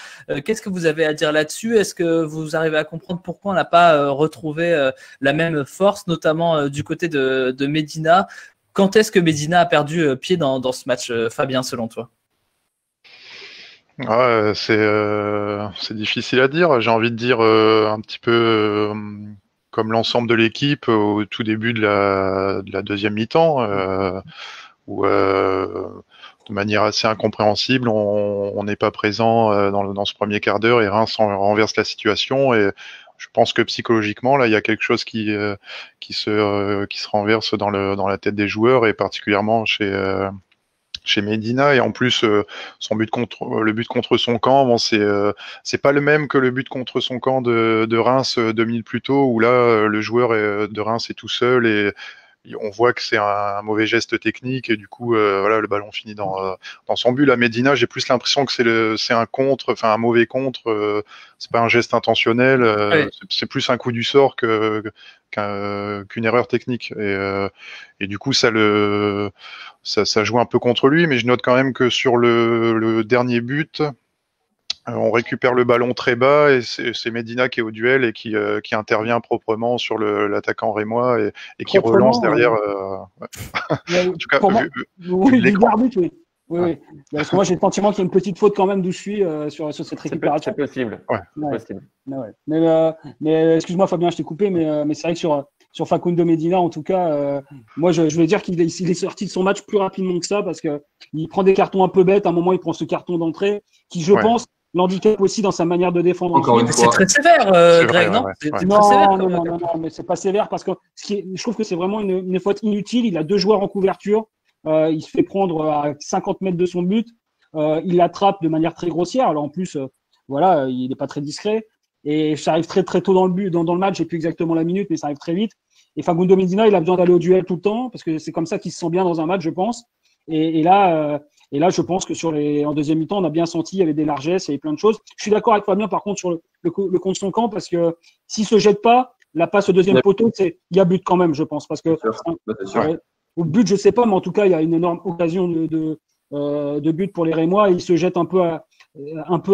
Qu'est-ce que vous avez à dire là-dessus? Est-ce que vous arrivez à comprendre pourquoi on n'a pas retrouvé la même force, notamment du côté de Medina? Quand est-ce que Medina a perdu pied dans ce match, Fabien, selon toi? Ouais, c'est difficile à dire. J'ai envie de dire un petit peu comme l'ensemble de l'équipe au tout début de la deuxième mi-temps, où de manière assez incompréhensible, on n'est pas présent dans ce premier quart d'heure et Reims renverse la situation. Et je pense que psychologiquement, là, il y a quelque chose qui se renverse dans la tête des joueurs et particulièrement chez Medina. Et en plus, le but contre son camp, bon, c'est pas le même que le but contre son camp de Reims 2 minutes plus tôt, où là, le joueur de Reims est tout seul et on voit que c'est un mauvais geste technique et du coup, voilà, le ballon finit dans son but. Là, Medina, j'ai plus l'impression que c'est un contre, enfin un mauvais contre. C'est pas un geste intentionnel. Ouais. C'est plus un coup du sort qu'une erreur technique. Et du coup, ça joue un peu contre lui. Mais je note quand même que sur le dernier but, on récupère le ballon très bas et c'est Medina qui est au duel et qui intervient proprement sur l'attaquant rémois et qui relance derrière. Ouais. En tout cas, vu l'écran. Oui. Oui. Parce que moi, j'ai le sentiment qu'il y a une petite faute quand même d'où je suis sur cette récupération. C'est possible. Ouais. C'est possible. Mais excuse-moi, Fabien, je t'ai coupé, mais c'est vrai que sur Facundo Medina, en tout cas, moi, je vais dire qu'il est sorti de son match plus rapidement que ça parce que il prend des cartons un peu bêtes. À un moment, il prend ce carton d'entrée qui, je pense, l'handicap aussi dans sa manière de défendre. Encore une Mais fois. c'est très sévère, Greg, non? C'est très sévère. Non, mais c'est pas sévère parce que je trouve que c'est vraiment une faute inutile. Il a 2 joueurs en couverture. Il se fait prendre à 50 mètres de son but. Il l'attrape de manière très grossière. Alors en plus, voilà, il n'est pas très discret. Et ça arrive très très tôt dans le match. J'ai plus exactement la minute, mais ça arrive très vite. Et Facundo Medina, il a besoin d'aller au duel tout le temps parce que c'est comme ça qu'il se sent bien dans un match, je pense. Et là, je pense que en deuxième mi-temps, on a bien senti, il y avait des largesses, il y avait plein de choses. Je suis d'accord avec Fabien, par contre, sur le contre son camp, parce que s'il se jette pas, la passe au deuxième poteau, il y a but quand même, je pense, parce que C'est sûr. au but, je sais pas, mais en tout cas, il y a une énorme occasion de but pour les Rémois. Il se jette un peu à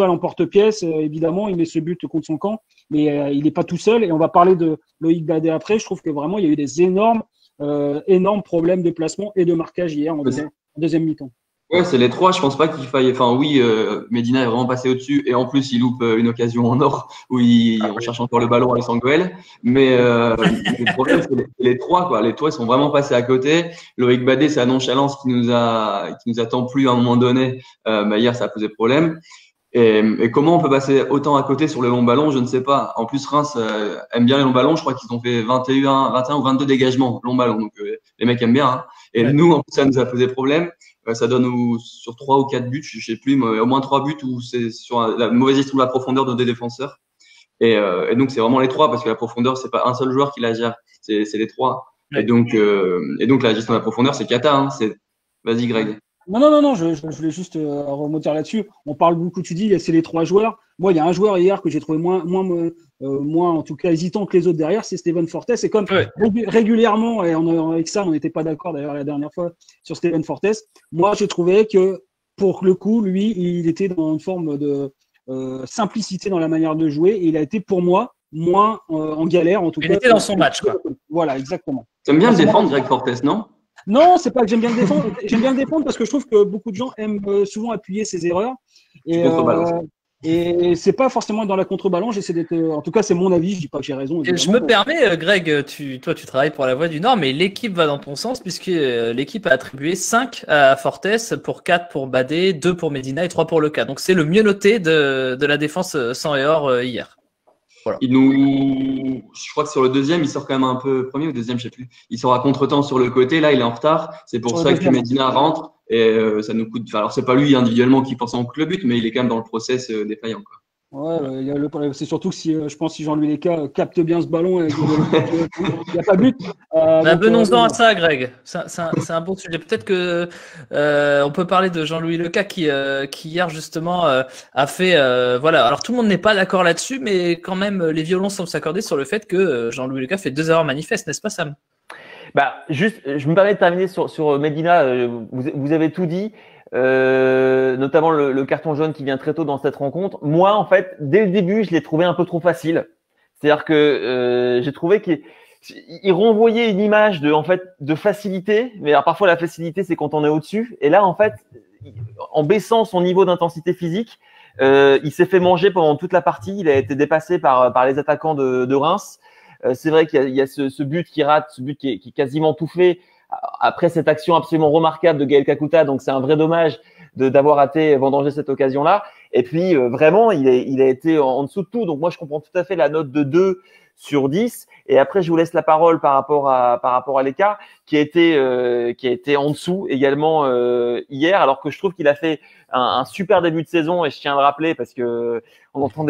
l'emporte-pièce, évidemment, il met ce but contre son camp, mais il n'est pas tout seul. Et on va parler de Loïc Badé après. Je trouve que vraiment, il y a eu des énormes problèmes de placement et de marquage hier en deuxième mi-temps. Ouais, c'est les trois. Je pense pas qu'il faille. Enfin, oui, Medina est vraiment passé au-dessus et en plus, il loupe une occasion en or où on cherche encore le ballon à Sangoël. Mais le problème, c'est les trois, quoi. Les trois, ils sont vraiment passés à côté. Loïc Badé, c'est la nonchalance qui nous a tant plu à un moment donné. Hier, ça a posé problème. Et comment on peut passer autant à côté sur le long ballon, je ne sais pas. En plus, Reims aime bien les longs ballons. Je crois qu'ils ont fait 21 ou 22 dégagements long ballon. Donc, les mecs aiment bien. Hein. Et nous, en plus, ça nous a posé problème. Ça donne sur 3 ou 4 buts, je sais plus, mais au moins 3 buts où c'est sur la mauvaise gestion de la profondeur de deux défenseurs. Et donc, c'est vraiment les trois parce que la profondeur, c'est pas un seul joueur qui la gère. C'est les trois. Ouais. Et donc, la gestion de la profondeur, c'est cata. Hein. Vas-y, Greg. Non, je voulais juste remonter là-dessus. On parle beaucoup, tu dis, c'est les trois joueurs. Moi, il y a un joueur hier que j'ai trouvé moins en tout cas hésitant que les autres derrière, c'est Steven Fortes. Et comme régulièrement, et avec ça, on n'était pas d'accord d'ailleurs la dernière fois sur Steven Fortes, moi, j'ai trouvé que pour le coup, lui, il était dans une forme de simplicité dans la manière de jouer. Et il a été pour moi moins en galère, en tout cas. Il était dans son match, quoi. Voilà, exactement. T'aimes bien le défendre, Greg Fortes, non? Non, c'est pas que j'aime bien le défendre. J'aime bien le défendre parce que je trouve que beaucoup de gens aiment souvent appuyer ses erreurs. Et c'est pas forcément dans la contre-balance. J'essaie d'être. En tout cas, c'est mon avis. Je dis pas que j'ai raison. Je me permets, Greg, toi, tu travailles pour la Voix du Nord, mais l'équipe va dans ton sens puisque l'équipe a attribué 5 à Fortes pour 4 pour Badé, 2 pour Medina et 3 pour Leca. Donc c'est le mieux noté de la défense sang et or hier. Voilà. Je crois que sur le deuxième, il sort quand même un peu premier ou deuxième, je sais plus. Il sort à contre-temps sur le côté. Là, il est en retard. C'est pour ça que Medina rentre et ça nous coûte. Alors, c'est pas lui individuellement qui forcément coûte le but, mais il est quand même dans le process défaillant, quoi. Ouais, c'est surtout que je pense si Jean-Louis Leca capte bien ce ballon, il n'y a pas but. Venons-en à ça, Greg. C'est un bon sujet. Peut-être que on peut parler de Jean-Louis Leca qui hier justement a fait voilà. Alors tout le monde n'est pas d'accord là-dessus, mais quand même les violons semblent s'accorder sur le fait que Jean-Louis Leca fait 2 erreurs manifestes, n'est-ce pas, Sam? Juste, je me permets de terminer sur Medina. Vous avez tout dit. Notamment le carton jaune qui vient très tôt dans cette rencontre. Moi, en fait, dès le début, je l'ai trouvé un peu trop facile. C'est-à-dire que j'ai trouvé qu'il renvoyait une image de facilité. Mais alors, parfois, la facilité, c'est quand on est au-dessus. Et là, en fait, en baissant son niveau d'intensité physique, il s'est fait manger pendant toute la partie. Il a été dépassé par les attaquants de Reims. C'est vrai qu'il y a ce but qui rate, ce but qui est quasiment tout fait. Après cette action absolument remarquable de Gaël Kakuta, donc c'est un vrai dommage d'avoir raté vendanger cette occasion-là. Et puis vraiment, il a été en dessous de tout. Donc moi, je comprends tout à fait la note de 2 sur 10. Et après, je vous laisse la parole par rapport à l'écart qui a été en dessous également hier, alors que je trouve qu'il a fait un super début de saison. Et je tiens à le rappeler parce que on entend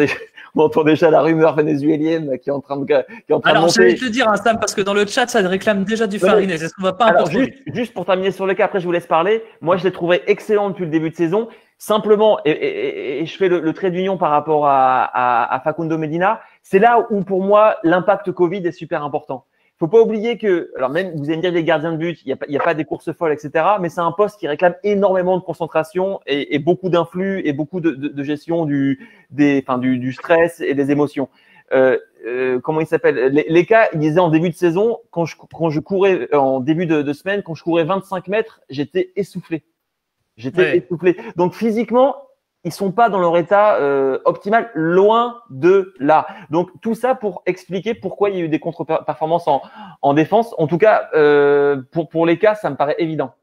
déjà la rumeur vénézuélienne qui est en train de alors, monter. Je vais te dire, Sam, parce que dans le chat, ça réclame déjà du Farinet. Est-ce qu'on va pas alors, juste pour terminer sur le cas, après je vous laisse parler. Moi, je l'ai trouvé excellent depuis le début de saison. Simplement, et je fais le trait d'union par rapport à Facundo Medina, c'est là où pour moi l'impact Covid est super important. Faut pas oublier que, alors même vous allez me dire les gardiens de but, il y a pas des courses folles, etc. Mais c'est un poste qui réclame énormément de concentration et beaucoup d'influx et beaucoup de gestion du stress et des émotions. Comment il s'appelle? Les cas, il disait en début de saison, quand je courais en début de semaine, quand je courais 25 mètres, j'étais essoufflé. J'étais essoufflé. Donc physiquement, ils sont pas dans leur état optimal, loin de là. Donc tout ça pour expliquer pourquoi il y a eu des contre-performances en défense. En tout cas, pour les cas, ça me paraît évident.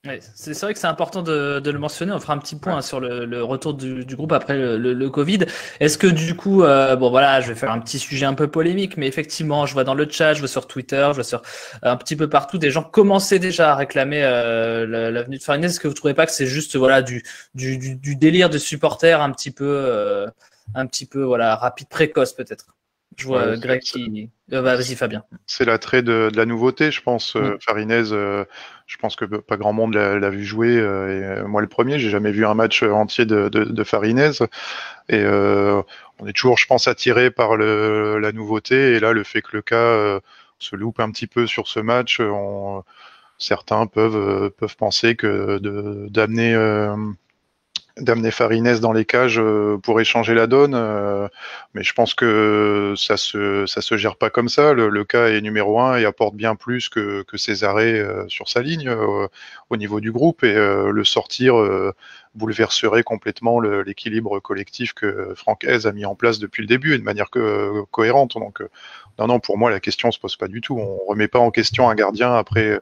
Ouais, c'est vrai que c'est important de le mentionner. On fera un petit point sur le retour du groupe après le Covid. Est-ce que du coup, bon voilà, je vais faire un petit sujet un peu polémique, mais effectivement, je vois dans le chat, je vois sur Twitter, je vois sur un petit peu partout, des gens commençaient déjà à réclamer la venue de Farines. Est-ce que vous trouvez pas que c'est juste voilà du délire de supporters un petit peu voilà rapide, précoce peut-être? Je vois Greg qui. Vas-y Fabien. C'est l'attrait de la nouveauté, je pense. Farines, je pense que pas grand monde l'a vu jouer. Et moi, le premier, j'ai jamais vu un match entier de Farines. Et on est toujours, je pense, attiré par la nouveauté. Et là, le fait que le cas se loupe un petit peu sur ce match, certains peuvent penser que d'amener Farines dans les cages pourrait changer la donne, mais je pense que ça se gère pas comme ça. Le cas est numéro 1 et apporte bien plus que ses arrêts sur sa ligne au niveau du groupe, et le sortir bouleverserait complètement l'équilibre collectif que Franck Hez a mis en place depuis le début et de manière cohérente. Donc non, pour moi la question se pose pas du tout. On remet pas en question un gardien après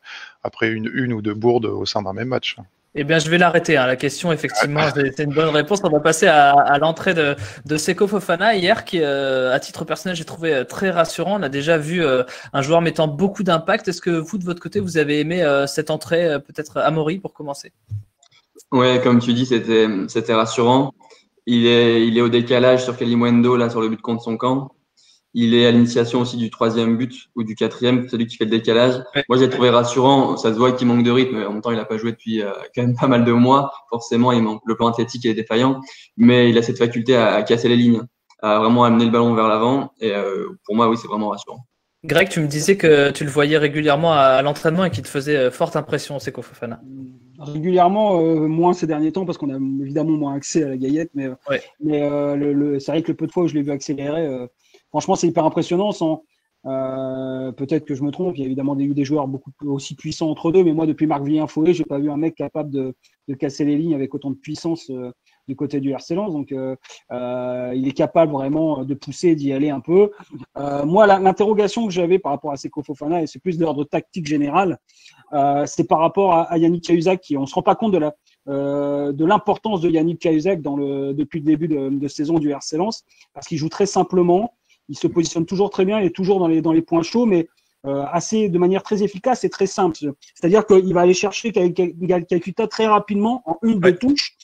une ou deux bourdes au sein d'un même match. Eh bien, je vais l'arrêter. La question, effectivement, c'est une bonne réponse. On va passer à l'entrée de Seko Fofana hier, qui, à titre personnel, j'ai trouvé très rassurant. On a déjà vu un joueur mettant beaucoup d'impact. Est-ce que vous, de votre côté, vous avez aimé cette entrée, peut-être Amaury, pour commencer? Ouais, comme tu dis, c'était rassurant. Il est au décalage sur Kalimundo, là, sur le but contre son camp. Il est à l'initiation aussi du 3e but ou du 4e, celui qui fait le décalage. Ouais. Moi, j'ai trouvé rassurant. Ça se voit qu'il manque de rythme. En même temps, il n'a pas joué depuis quand même pas mal de mois. Forcément, il manque. Le plan athlétique est défaillant, mais il a cette faculté à casser les lignes, à vraiment amener le ballon vers l'avant. Et pour moi, oui, c'est vraiment rassurant. Greg, tu me disais que tu le voyais régulièrement à l'entraînement et qu'il te faisait forte impression, Seko Fofana. Régulièrement, moins ces derniers temps parce qu'on a évidemment moins accès à la Gaillette, mais c'est vrai que le peu de fois où je l'ai vu accélérer, franchement, c'est hyper impressionnant. Peut-être que je me trompe, il y a évidemment eu des joueurs beaucoup aussi puissants entre deux, mais moi, depuis Marc Villiens-Faué, j'ai pas vu un mec capable de casser les lignes avec autant de puissance du côté du RC Lens. Donc, il est capable vraiment de pousser, d'y aller un peu. Moi, l'interrogation que j'avais par rapport à Seko Fofana, et c'est plus d'ordre tactique général, c'est par rapport à Yannick Cahuzac, on se rend pas compte de l'importance de Yannick Cahuzac depuis le début de saison du RC Lens, parce qu'il joue très simplement. Il se positionne toujours très bien, il est toujours dans les points chauds, mais de manière très efficace et très simple. C'est-à-dire qu'il va aller chercher Kakuta très rapidement en deux touches.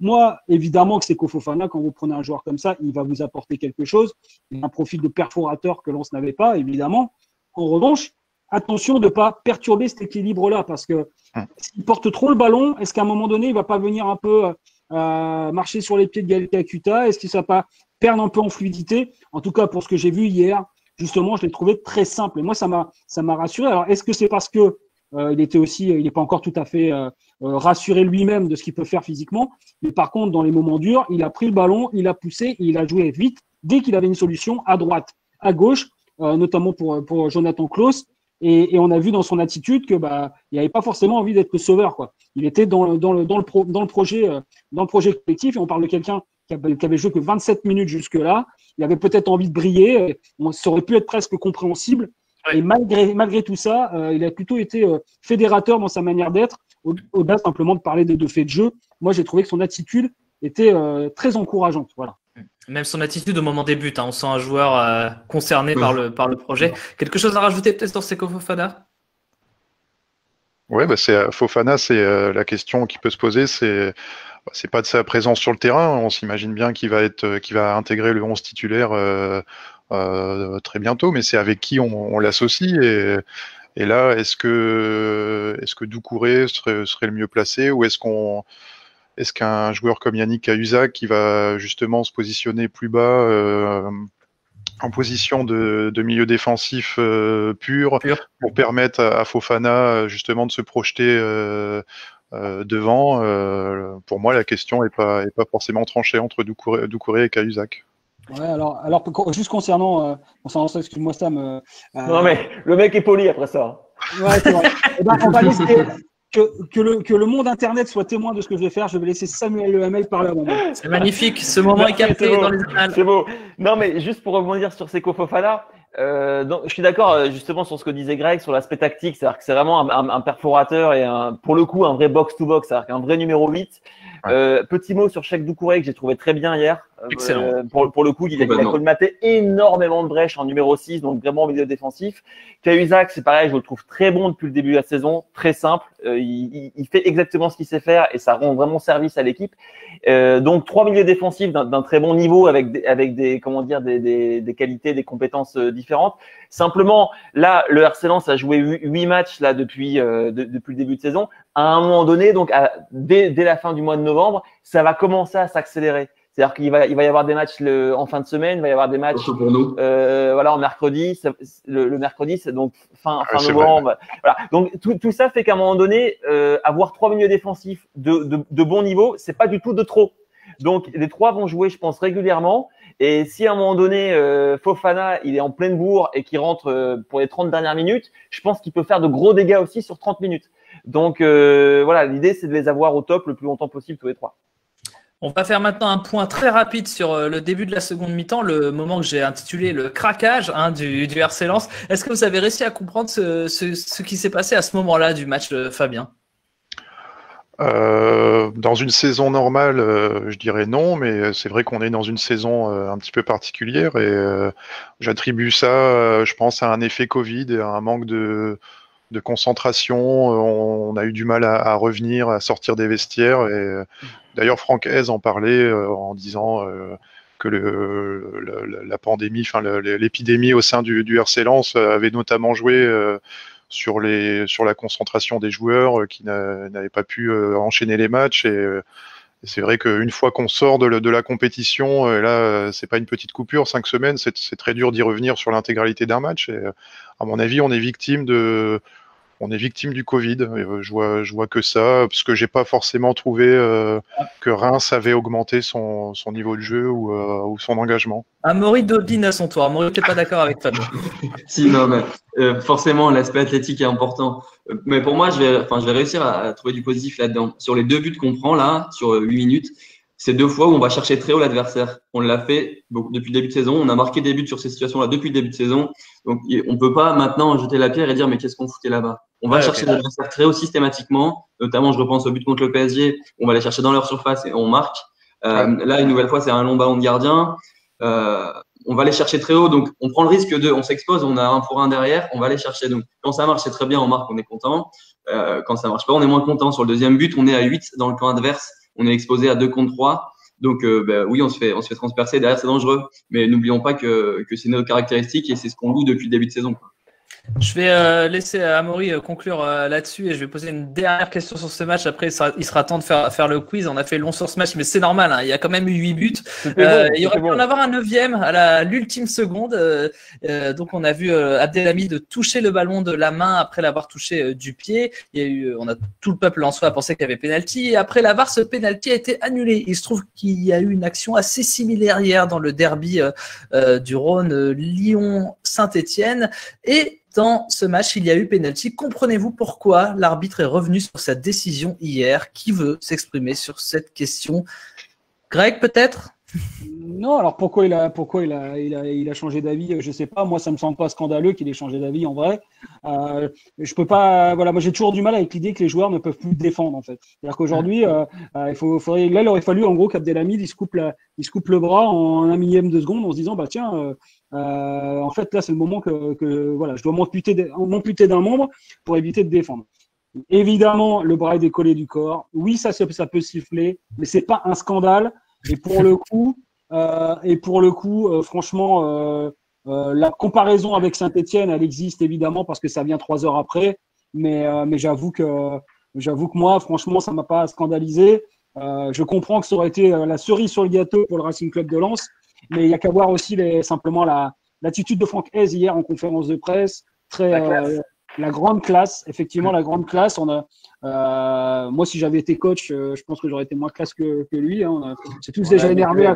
Moi, évidemment que c'est Seko Fofana, quand vous prenez un joueur comme ça, il va vous apporter quelque chose. Il a un profil de perforateur que Lens n'avait pas, évidemment. En revanche, attention de ne pas perturber cet équilibre-là, parce que s'il porte trop le ballon, est-ce qu'à un moment donné, il ne va pas venir un peu marcher sur les pieds de Gaël Kakuta? Est-ce qu'il ne va pas perdre un peu en fluidité? En tout cas, pour ce que j'ai vu hier, justement, je l'ai trouvé très simple. Et moi, ça m'a rassuré. Alors, est-ce que c'est parce que il n'est pas encore tout à fait rassuré lui-même de ce qu'il peut faire physiquement, mais par contre, dans les moments durs, il a pris le ballon, il a poussé, et il a joué vite dès qu'il avait une solution à droite, à gauche, notamment pour Jonathan Klaus. Et on a vu dans son attitude que il n'avait pas forcément envie d'être le sauveur, quoi. Il était dans le projet collectif, et on parle de quelqu'un qui avait joué que 27 minutes jusque-là. Il avait peut-être envie de briller. Ça aurait pu être presque compréhensible. Et malgré tout ça, il a plutôt été fédérateur dans sa manière d'être, au-delà simplement de parler des deux faits de jeu. Moi, j'ai trouvé que son attitude était très encourageante. Voilà. Même son attitude au moment des buts, on sent un joueur concerné par le projet. Quelque chose à rajouter peut-être sur Seko Fofana? Ouais, Fofana, c'est la question qui peut se poser, c'est pas de sa présence sur le terrain. On s'imagine bien qu'il va intégrer le 11 titulaire très bientôt, mais c'est avec qui on l'associe, et là, est-ce que Doucouré serait le mieux placé, ou est-ce qu'un joueur comme Yannick Cahuzac qui va justement se positionner plus bas en position de milieu défensif pur pour permettre à Fofana justement de se projeter devant. Pour moi, la question est pas forcément tranchée entre Doucouré et Cahuzac. Ouais, alors juste concernant ça, excuse-moi Sam. Non mais le mec est poli après ça. Ouais, c'est vrai. On va laisser que le monde internet soit témoin de ce que je vais faire. Je vais laisser Samuel Le Hamel parler avant moi. C'est magnifique, ce moment est capté dans les annales. C'est beau. Non, mais juste pour rebondir sur Seko Fofana, donc, je suis d'accord justement sur ce que disait Greg sur l'aspect tactique, c'est-à-dire que c'est vraiment un perforateur et pour le coup un vrai box-to-box, c'est-à-dire qu'un vrai numéro 8. Petit mot sur Cheikh Doucouré que j'ai trouvé très bien hier. Excellent. Pour le coup, il a colmaté énormément de brèches en numéro 6, donc vraiment au milieu défensif. Cahuzac, c'est pareil, je le trouve très bon depuis le début de la saison, très simple. Il fait exactement ce qu'il sait faire et ça rend vraiment service à l'équipe. Donc 3 milieux défensifs d'un très bon niveau avec des comment dire des qualités, des compétences différentes. Simplement, là, le RC Lens a joué 8 matchs là depuis le début de saison. À un moment donné, donc dès la fin du mois de novembre, ça va commencer à s'accélérer. C'est-à-dire qu'il va y avoir des matchs en fin de semaine, il va y avoir des matchs voilà, en mercredi. Le mercredi, c'est donc fin novembre. Voilà. Donc tout ça fait qu'à un moment donné, avoir 3 milieux défensifs de bon niveau, c'est pas du tout de trop. Donc les 3 vont jouer, je pense, régulièrement. Et si à un moment donné, Fofana, il est en pleine bourre et qu'il rentre pour les 30 dernières minutes, je pense qu'il peut faire de gros dégâts aussi sur 30 minutes. Donc voilà, l'idée, c'est de les avoir au top le plus longtemps possible tous les 3. On va faire maintenant un point très rapide sur le début de la seconde mi-temps, le moment que j'ai intitulé le craquage du RC Lens. Est-ce que vous avez réussi à comprendre ce qui s'est passé à ce moment-là du match, Fabien ? Dans une saison normale, je dirais non, mais c'est vrai qu'on est dans une saison un petit peu particulière et j'attribue ça, je pense, à un effet Covid et à un manque de concentration. On a eu du mal à revenir, à sortir des vestiaires et d'ailleurs Franck Hez en parlait en disant que la pandémie, enfin l'épidémie au sein du RC Lens avait notamment joué sur la concentration des joueurs qui n'avaient pas pu enchaîner les matchs et c'est vrai qu'une fois qu'on sort de la compétition, là c'est pas une petite coupure, 5 semaines, c'est très dur d'y revenir sur l'intégralité d'un match et à mon avis on est victime du Covid. Je vois que ça, parce que j'ai pas forcément trouvé que Reims avait augmenté son niveau de jeu ou son engagement. Amaury Daudin à son tour. Amaury, tu n'es pas d'accord avec Fabien? Si, non, mais forcément, l'aspect athlétique est important. Mais pour moi, je vais réussir à trouver du positif là-dedans. Sur les 2 buts qu'on prend là, sur 8 minutes, c'est 2 fois où on va chercher très haut l'adversaire. On l'a fait depuis le début de saison. On a marqué des buts sur ces situations-là depuis le début de saison. Donc, on peut pas maintenant jeter la pierre et dire mais qu'est-ce qu'on foutait là-bas? On va chercher l'adversaire très haut systématiquement. Notamment, je repense au but contre le PSG. On va les chercher dans leur surface et on marque. Là, une nouvelle fois, c'est un long ballon de gardien. On va les chercher très haut. Donc, on prend le risque on s'expose. On a 1 pour 1 derrière. On va les chercher. Donc, quand ça marche, c'est très bien. On marque, on est content. Quand ça marche pas, on est moins content. Sur le deuxième but, on est à 8 dans le camp adverse. On est exposé à 2 contre 3. Donc, oui, on se fait transpercer. Derrière, c'est dangereux. Mais n'oublions pas que c'est notre caractéristique et c'est ce qu'on loue depuis le début de saison. Je vais laisser Amaury conclure là-dessus et je vais poser une dernière question sur ce match. Après, il sera temps de faire le quiz. On a fait long sur ce match, mais c'est normal. Hein. Il y a quand même eu 8 buts. Il y aurait pu en avoir un 9e à l'ultime seconde. Donc, on a vu Abdelhamid toucher le ballon de la main après l'avoir touché du pied. Tout le peuple lensois a pensé qu'il y avait pénalty. Et après la VAR, ce pénalty a été annulé. Il se trouve qu'il y a eu une action assez similaire hier dans le derby du Rhône, Lyon-Saint-Étienne. Et dans ce match, il y a eu pénalty. Comprenez-vous pourquoi l'arbitre est revenu sur sa décision hier? Qui veut s'exprimer sur cette question? Greg, peut-être? Non, alors pourquoi il a changé d'avis, je sais pas. Moi, ça me semble pas scandaleux qu'il ait changé d'avis en vrai. Je peux pas. Voilà, moi j'ai toujours du mal avec l'idée que les joueurs ne peuvent plus défendre en fait. C'est-à-dire qu'aujourd'hui, là, il aurait fallu en gros qu'Abdelhamid il se coupe le bras en 1/1000 de seconde en se disant bah tiens, en fait là c'est le moment que voilà, je dois m'amputer d'un membre pour éviter de défendre. Évidemment, le bras est décollé du corps. Oui, ça peut siffler, mais c'est pas un scandale. Et pour le coup, franchement, la comparaison avec Saint-Étienne, elle existe évidemment parce que ça vient 3 heures après. Mais j'avoue que moi, franchement, ça m'a pas scandalisé. Je comprends que ça aurait été la cerise sur le gâteau pour le Racing Club de Lens, mais il y a qu'à voir aussi simplement l'attitude de Franck Hez hier en conférence de presse, la grande classe, effectivement la grande classe. Moi, si j'avais été coach, je pense que j'aurais été moins classe que lui. Hein. C'est tous déjà énervés.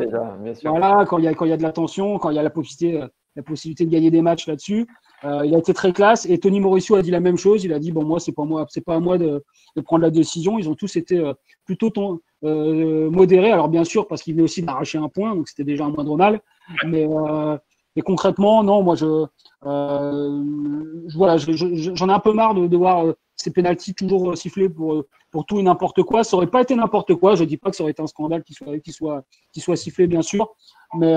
Voilà, quand il y a de la tension, quand il y a la possibilité la possibilité de gagner des matchs là-dessus. Il a été très classe et Tony Mauricio a dit la même chose. Il a dit bon moi c'est pas à moi de prendre la décision. Ils ont tous été plutôt modérés. Alors bien sûr parce qu'il venait aussi d'arracher un point, donc c'était déjà un moindre mal. Mais concrètement non, moi voilà, j'en ai un peu marre de voir ces pénaltys toujours sifflés pour tout et n'importe quoi. Ça aurait pas été n'importe quoi. Je dis pas que ça aurait été un scandale qui soit sifflé bien sûr, mais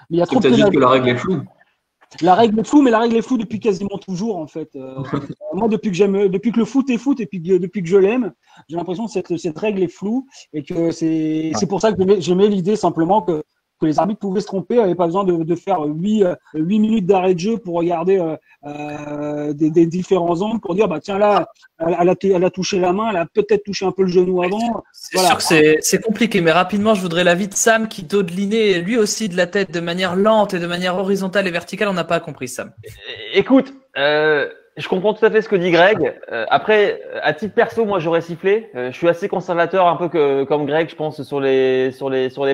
il y a trop de pénaltys. C'est peut-être juste que la règle est floue. La règle est floue, mais la règle est floue depuis quasiment toujours, en fait. Moi, depuis que le foot est foot et puis depuis que je l'aime, j'ai l'impression que cette règle est floue et que c'est pour ça que j'aimais l'idée simplement que les arbitres pouvaient se tromper, n'avaient pas besoin de faire 8 minutes d'arrêt de jeu pour regarder des différents angles pour dire, bah, tiens, là, elle a touché la main, elle a peut-être touché un peu le genou avant. C'est sûr que c'est compliqué, mais rapidement, je voudrais l'avis de Sam qui dodelinait lui aussi de la tête de manière lente et de manière horizontale et verticale. On n'a pas compris, Sam. Écoute, je comprends tout à fait ce que dit Greg. Après, à titre perso, moi, j'aurais sifflé. Je suis assez conservateur, un peu comme Greg, je pense, sur les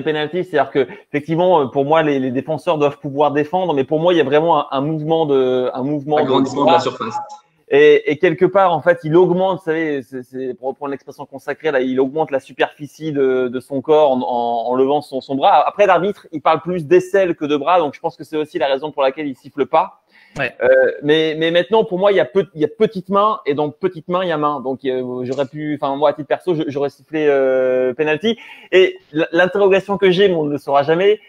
pénaltys. C'est-à-dire que, effectivement, pour moi, les défenseurs doivent pouvoir défendre, mais pour moi, il y a vraiment un mouvement agrandissement de la surface. Et quelque part, en fait, il augmente, vous savez, c'est pour reprendre l'expression consacrée, là, il augmente la superficie de son corps en levant son bras. Après, l'arbitre, il parle plus d'aisselle que de bras, donc je pense que c'est aussi la raison pour laquelle il siffle pas. Ouais. Mais maintenant, pour moi, il y a petite main et dans petite main, il y a main. Donc, moi, à titre perso, j'aurais sifflé penalty. Et l'interrogation que j'ai, mais on ne le saura jamais.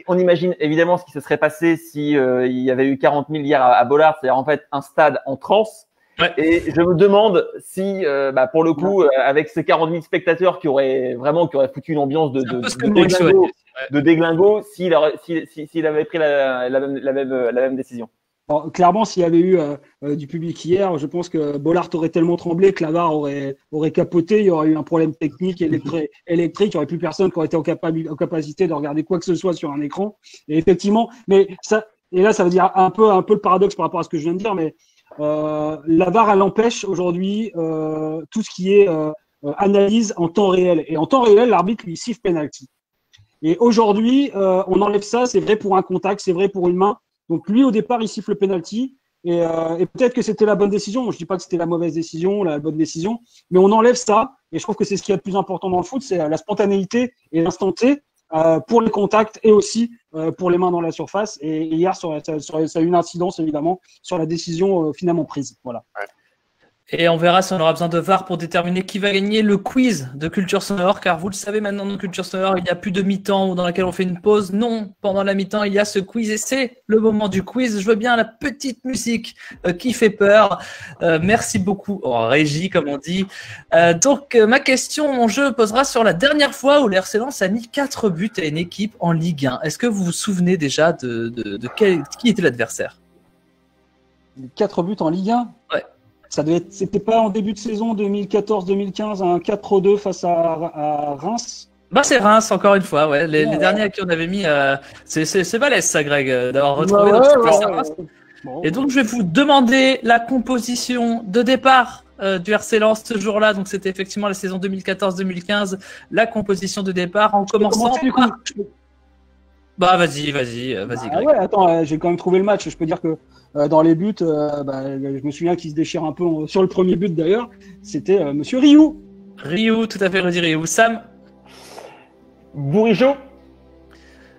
On imagine évidemment ce qui se serait passé si il y avait eu 40 000 hier à Bollaert, c'est-à-dire en fait un stade en transe. Ouais. Et je me demande si, pour le coup, avec ces 40 000 spectateurs qui auraient foutu une ambiance de déglingo, s'il avait pris la même décision. Alors, clairement, s'il y avait eu du public hier, je pense que Bollaert aurait tellement tremblé que la VAR aurait capoté. Il y aurait eu un problème technique électrique. Il n'y aurait plus personne qui aurait été en capacité de regarder quoi que ce soit sur un écran. Et effectivement, ça veut dire un peu le paradoxe par rapport à ce que je viens de dire, mais la VAR, elle empêche aujourd'hui tout ce qui est analyse en temps réel. Et en temps réel, l'arbitre lui siffle penalty. Et aujourd'hui, on enlève ça. C'est vrai pour un contact, c'est vrai pour une main. Donc lui, au départ, il siffle le penalty. Et peut-être que c'était la bonne décision. Je dis pas que c'était la mauvaise décision, la bonne décision, mais on enlève ça. Et je trouve que c'est ce qui est le plus important dans le foot, c'est la spontanéité et l'instant T pour les contacts et aussi pour les mains dans la surface. Et hier, ça a eu une incidence évidemment sur la décision finalement prise. Voilà. Ouais. Et on verra si on aura besoin de VAR pour déterminer qui va gagner le quiz de Culture Sonore, car vous le savez maintenant dans Culture Sonore, il n'y a plus de mi-temps dans laquelle on fait une pause. Non, pendant la mi-temps, il y a ce quiz et c'est le moment du quiz. Je veux bien la petite musique qui fait peur. Merci beaucoup, en régie, comme on dit. Donc, ma question, mon jeu posera sur la dernière fois où l'RC Lens a mis 4 buts à une équipe en Ligue 1. Est-ce que vous vous souvenez déjà de qui était l'adversaire? 4 buts en Ligue 1 ? Ouais. C'était pas en début de saison 2014-2015 un 4-2 face à Reims? Bah c'est Reims encore une fois, ouais. Les derniers à qui on avait mis, c'est balèze ça, Greg, d'avoir retrouvé notre place à Reims. Bon. Et donc je vais vous demander la composition de départ du RC Lens ce jour-là. Donc c'était effectivement la saison 2014-2015, la composition de départ en commençant par... Bah vas-y Greg. Ouais, attends, j'ai quand même trouvé le match. Je peux dire que dans les buts, je me souviens qu'il se déchire un peu sur le premier but d'ailleurs. C'était Monsieur Rioux. Rioux, tout à fait, Rudy Rioux. Sam. Bourigeaud.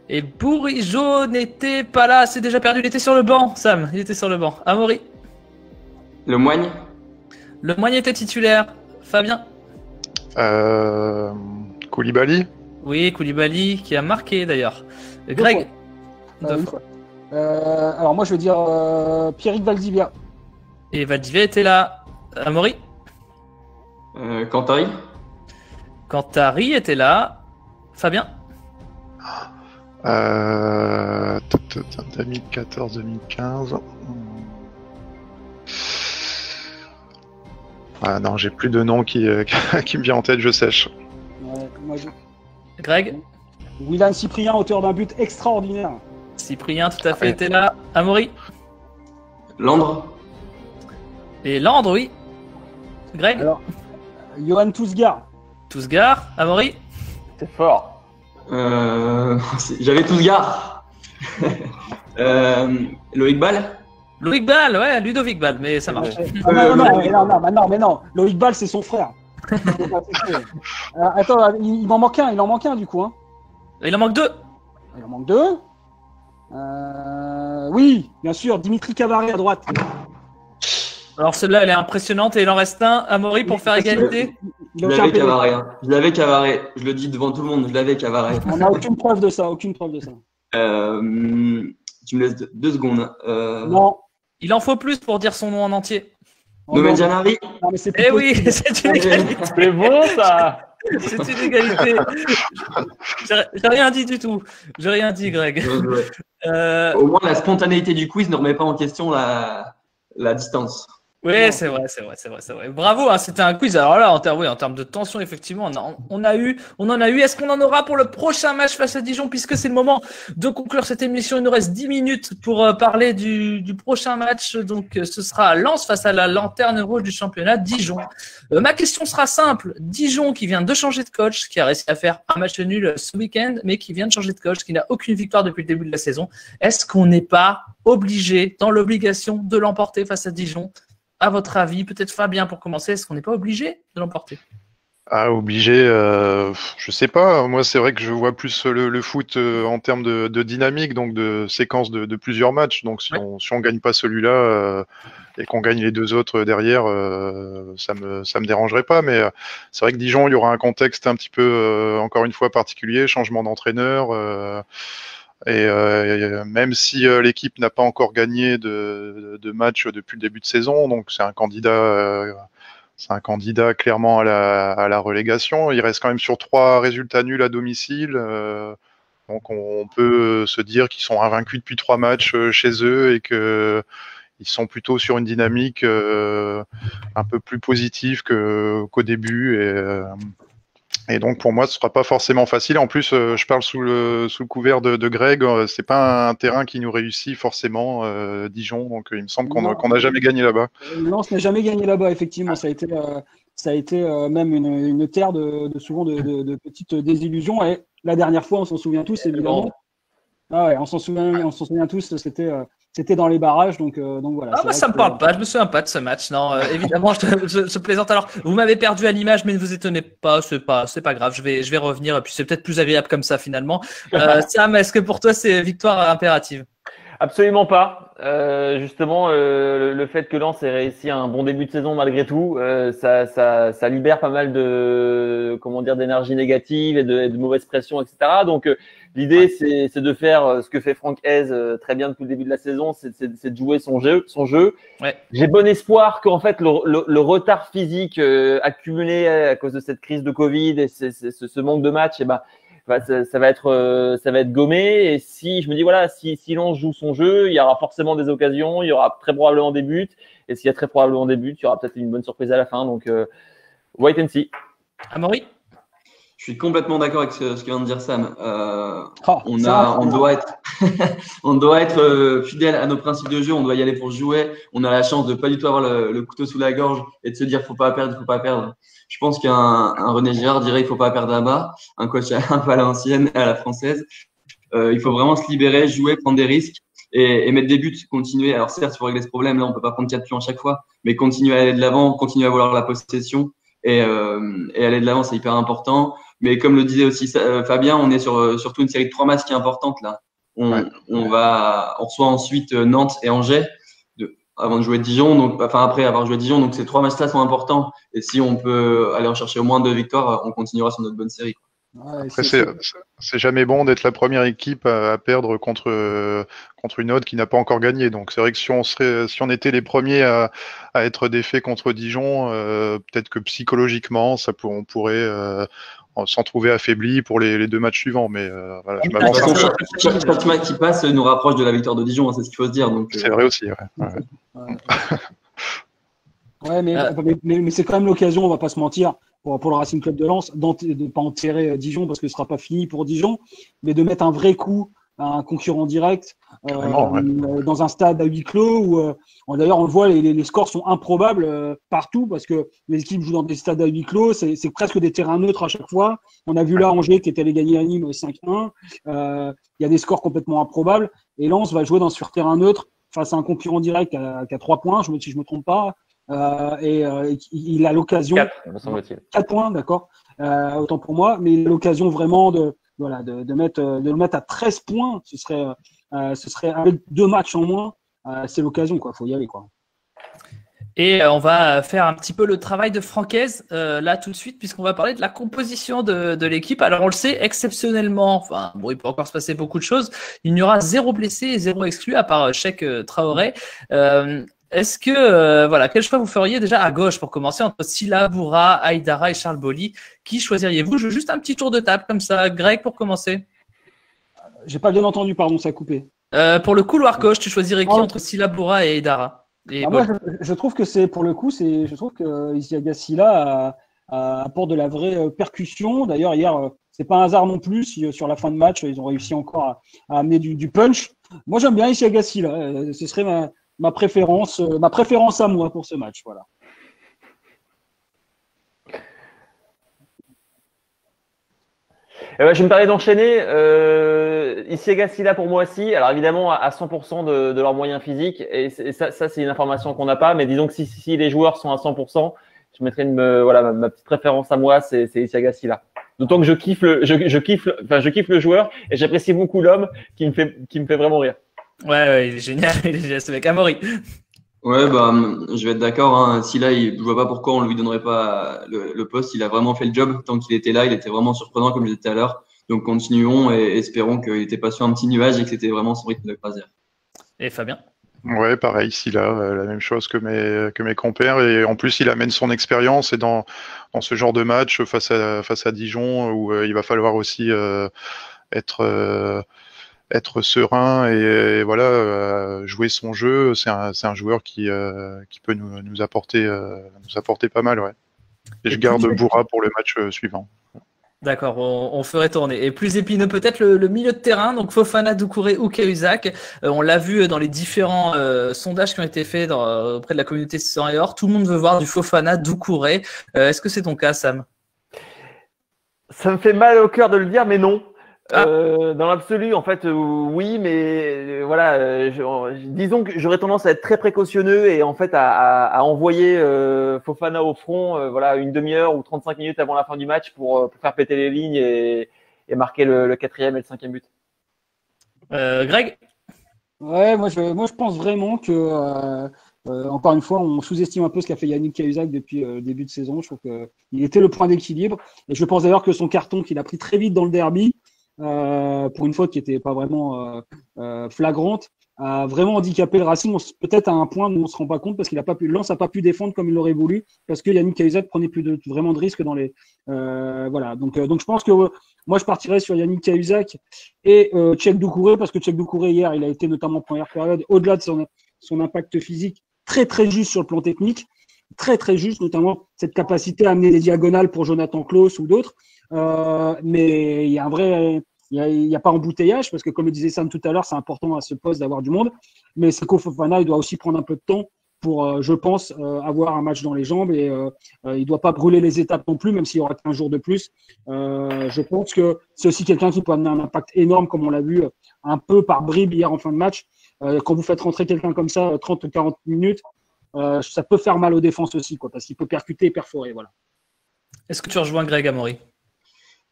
Et Bourigeaud n'était pas là, c'est déjà perdu. Il était sur le banc, Sam. Il était sur le banc. Amaury. Le Moigne. Le Moigne était titulaire. Fabien. Koulibaly. Oui, Koulibaly qui a marqué d'ailleurs. Greg. Alors moi je vais dire Pierrick Valdivia. Et Valdivia était là. Amaury. Cantari. Cantari était là. Fabien. 2014-2015. Ah non, j'ai plus de nom qui me vient en tête, je sèche. Greg. Willan Cyprien, auteur d'un but extraordinaire. Cyprien, tout à fait, était là. Amaury. Landre. Et Landre, oui. Greg. Alors, Johan Tousgar. Tousgar, Amaury. C'est fort. J'avais Tousgar. Loïc Ball. Loïc Ball, ouais, Ludovic Ball, mais ça marche. Mais non, Loïc Ball, c'est son frère. Attends, il en manque un du coup. Hein. Il en manque 2. Il en manque 2. Oui, bien sûr, Dimitri Cavaret à droite. Alors celle-là, elle est impressionnante et il en reste un. Amaury pour faire égalité. Je l'avais Cavaret. Hein. Je l'avais Cavaret. Je le dis devant tout le monde. Je l'avais Cavaret. On n'a aucune preuve de ça. Tu me laisses 2 secondes. Non. Il en faut plus pour dire son nom en entier. Noël Janari. Eh oui, c'est une égalité. C'est bon ça. C'est une égalité. J'ai rien dit du tout. J'ai rien dit, Greg. Au moins, la spontanéité du quiz ne remet pas en question la distance. Oui, c'est vrai. Bravo, hein, c'était un quiz. Alors là, en termes de tension, effectivement, on en a eu. Est-ce qu'on en aura pour le prochain match face à Dijon, puisque c'est le moment de conclure cette émission. Il nous reste 10 minutes pour parler du prochain match. Donc, ce sera Lens face à la lanterne rouge du championnat, Dijon. Ma question sera simple. Dijon qui vient de changer de coach, qui a réussi à faire un match nul ce week-end, mais qui vient de changer de coach, qui n'a aucune victoire depuis le début de la saison. Est-ce qu'on n'est pas obligé, dans l'obligation de l'emporter face à Dijon? À votre avis, peut-être Fabien pour commencer, est-ce qu'on n'est pas obligé de l'emporter? Ah, obligé, je sais pas. Moi, c'est vrai que je vois plus le foot en termes de dynamique, donc de séquence de plusieurs matchs. Donc, si on gagne pas celui-là et qu'on gagne les 2 autres derrière, ça me dérangerait pas. Mais c'est vrai que Dijon, il y aura un contexte un petit peu, encore une fois, particulier, changement d'entraîneur. Et même si l'équipe n'a pas encore gagné de match depuis le début de saison, donc c'est un candidat clairement à la relégation. Il reste quand même sur 3 résultats nuls à domicile, donc on peut se dire qu'ils sont invaincus depuis 3 matchs chez eux et que ils sont plutôt sur une dynamique un peu plus positive qu'au début. Et donc pour moi, ce sera pas forcément facile. En plus, je parle sous le couvert de Greg. C'est pas un terrain qui nous réussit forcément, Dijon. Donc il me semble qu'on n'a jamais gagné là-bas. Non, on n'a jamais gagné là-bas. Effectivement, ça a été même une terre souvent de petites désillusions. Et la dernière fois, on s'en souvient tous, évidemment. Ah ouais, on s'en souvient tous. C'était dans les barrages, donc voilà. Ah, moi, ça me parle pas, je me souviens pas de ce match. Non, évidemment, je plaisante. Alors, vous m'avez perdu à l'image, mais ne vous étonnez pas, c'est pas grave. Je vais revenir, et puis c'est peut-être plus agréable comme ça finalement. Sam, est-ce que pour toi c'est victoire impérative? Absolument pas. Justement, le fait que Lens ait réussi un bon début de saison malgré tout, ça libère pas mal d'énergie négative et de mauvaise pression, etc. Donc l'idée c'est de faire ce que fait Franck Hez très bien depuis le début de la saison, c'est de jouer son jeu. Ouais. J'ai bon espoir qu'en fait le retard physique accumulé à cause de cette crise de Covid et ce manque de match, ça va être gommé. Et si je me dis si Lens joue son jeu, il y aura forcément des occasions, il y aura très probablement des buts. Et s'il y a très probablement des buts, il y aura peut-être une bonne surprise à la fin. Donc wait and see. Amaury? Je suis complètement d'accord avec ce que vient de dire Sam. On doit être fidèle à nos principes de jeu. On doit y aller pour jouer. On a la chance de pas du tout avoir le couteau sous la gorge et de se dire faut pas perdre. Je pense qu'un René Girard dirait il faut pas perdre là-bas. Un coach un peu à l'ancienne, à la française. Il faut vraiment se libérer, jouer, prendre des risques et mettre des buts, continuer. Alors certes, il faut régler ce problème. Là, on peut pas prendre 4 pions à chaque fois, mais continuer à aller de l'avant, continuer à vouloir la possession et aller de l'avant, c'est hyper important. Mais comme le disait aussi Fabien, on est surtout une série de 3 matchs qui est importante là. On reçoit ensuite Nantes et Angers avant de jouer Dijon, après avoir joué Dijon, donc ces 3 matchs-là sont importants. Et si on peut aller en chercher au moins 2 victoires, on continuera sur notre bonne série. Ouais, après, c'est jamais bon d'être la première équipe à perdre contre une autre qui n'a pas encore gagné. Donc c'est vrai que si on était les premiers à être défaits contre Dijon, peut-être que psychologiquement, on pourrait s'en trouver affaibli pour les 2 matchs suivants. Mais voilà, je m'avance. Chaque match qui passe nous rapproche de la victoire de Dijon, c'est ce qu'il faut se dire. C'est vrai aussi. Ouais, mais c'est quand même l'occasion, on va pas se mentir, pour le Racing Club de Lens, de ne pas enterrer Dijon parce que ce sera pas fini pour Dijon, mais de mettre un vrai coup un concurrent direct Vraiment, dans un stade à huis clos où d'ailleurs on le voit, les scores sont improbables partout parce que les équipes jouent dans des stades à huis clos, c'est presque des terrains neutres à chaque fois. On a vu là Angers qui était allé gagner à Nîmes 5-1. Il y a des scores complètement improbables et Lens va jouer sur terrain neutre face à un concurrent direct qui a 3 points, si je me trompe pas. Il a l'occasion 4, me semble-t-il. 4 points, d'accord, autant pour moi, mais il a l'occasion vraiment de le mettre à 13 points. Ce serait avec 2 matchs en moins, c'est l'occasion, quoi. Faut y aller, quoi. Et on va faire un petit peu le travail de Francaise là tout de suite, puisqu'on va parler de la composition de l'équipe. Alors on le sait, exceptionnellement, il peut encore se passer beaucoup de choses. Il n'y aura 0 blessé et 0 exclu à part Cheikh Traoré. Est-ce que quel choix vous feriez déjà à gauche pour commencer entre Sylla, Boura, Aïdara et Charles Bolly? Qui choisiriez-vous? Je veux juste un petit tour de table comme ça. Greg, pour commencer. J'ai pas bien entendu, pardon, ça a coupé. Pour le couloir gauche, tu choisirais qui entre Sylla, Boura et Aïdara? Moi, je trouve que je trouve que Isiaga Sylla apporte de la vraie percussion. D'ailleurs, hier, c'est pas un hasard non plus si sur la fin de match, ils ont réussi encore à amener du punch. Moi, j'aime bien Isiaga Sylla. Ce serait ma préférence à moi pour ce match. Voilà. Je me permets d'enchaîner. Isiaga Sylla pour moi aussi. Alors évidemment à 100% de leurs moyens physiques. Et ça c'est une information qu'on n'a pas. Mais disons que si les joueurs sont à 100%, je mettrais ma petite préférence à moi, c'est Isiaga Sylla. D'autant que je kiffe le joueur et j'apprécie beaucoup l'homme qui me fait vraiment rire. Ouais, il est génial. Il est génial, ce mec. Amaury. Ouais, je vais être d'accord. Sylla, je vois pas pourquoi on lui donnerait pas le poste. Il a vraiment fait le job tant qu'il était là. Il était vraiment surprenant, comme je disais tout à l'heure. Donc, continuons et espérons qu'il n'était pas sur un petit nuage et que c'était vraiment son rythme de croisière. Et Fabien? Ouais, pareil, Sylla, la même chose que mes compères. Et en plus, il amène son expérience et dans ce genre de match face à Dijon où il va falloir aussi être serein et jouer son jeu. C'est un joueur qui peut nous apporter pas mal, ouais. Et je garde Boura pour le match suivant. D'accord, on ferait tourner. Et plus épineux peut-être le milieu de terrain, donc Fofana, Doucouré ou Cahuzac. On l'a vu dans les différents sondages qui ont été faits auprès de la communauté 100 et or. Tout le monde veut voir du Fofana, Doucouré. Est-ce que c'est ton cas, Sam? Ça me fait mal au cœur de le dire, mais non. Dans l'absolu, en fait, oui, mais disons que j'aurais tendance à être très précautionneux et en fait à envoyer Fofana au front, une demi-heure ou 35 minutes avant la fin du match pour faire péter les lignes et marquer le 4e et le 5e but. Greg? Ouais, moi je pense vraiment que encore une fois, on sous-estime un peu ce qu'a fait Yannick Cahuzac depuis le début de saison. Je trouve qu'il était le point d'équilibre et je pense d'ailleurs que son carton qu'il a pris très vite dans le derby, pour une faute qui n'était pas vraiment flagrante, a vraiment handicapé le Racing, peut-être à un point où on se rend pas compte parce qu'il a pas pu, Lens n'a pas pu défendre comme il l'aurait voulu parce que Yannick Cahuzac prenait plus vraiment de risques dans les donc je pense que moi je partirais sur Yannick Cahuzac et Cheikh Doucouré parce que Cheikh Doucouré hier il a été notamment en première période au-delà de son impact physique très très juste sur le plan technique, très très juste, notamment cette capacité à amener des diagonales pour Jonathan Klaus ou d'autres. Mais il y a un vrai, il y a pas embouteillage parce que comme le disait Sam tout à l'heure, c'est important à ce poste d'avoir du monde. Mais Seko Fofana, il doit aussi prendre un peu de temps pour, je pense, avoir un match dans les jambes et il doit pas brûler les étapes non plus, même s'il y aura qu'un jour de plus. Je pense que c'est aussi quelqu'un qui peut amener un impact énorme, comme on l'a vu un peu par bribes hier en fin de match. Quand vous faites rentrer quelqu'un comme ça 30 ou 40 minutes, ça peut faire mal aux défenses aussi, quoi, parce qu'il peut percuter et perforer. Voilà. Est-ce que tu rejoins Greg, Amaury?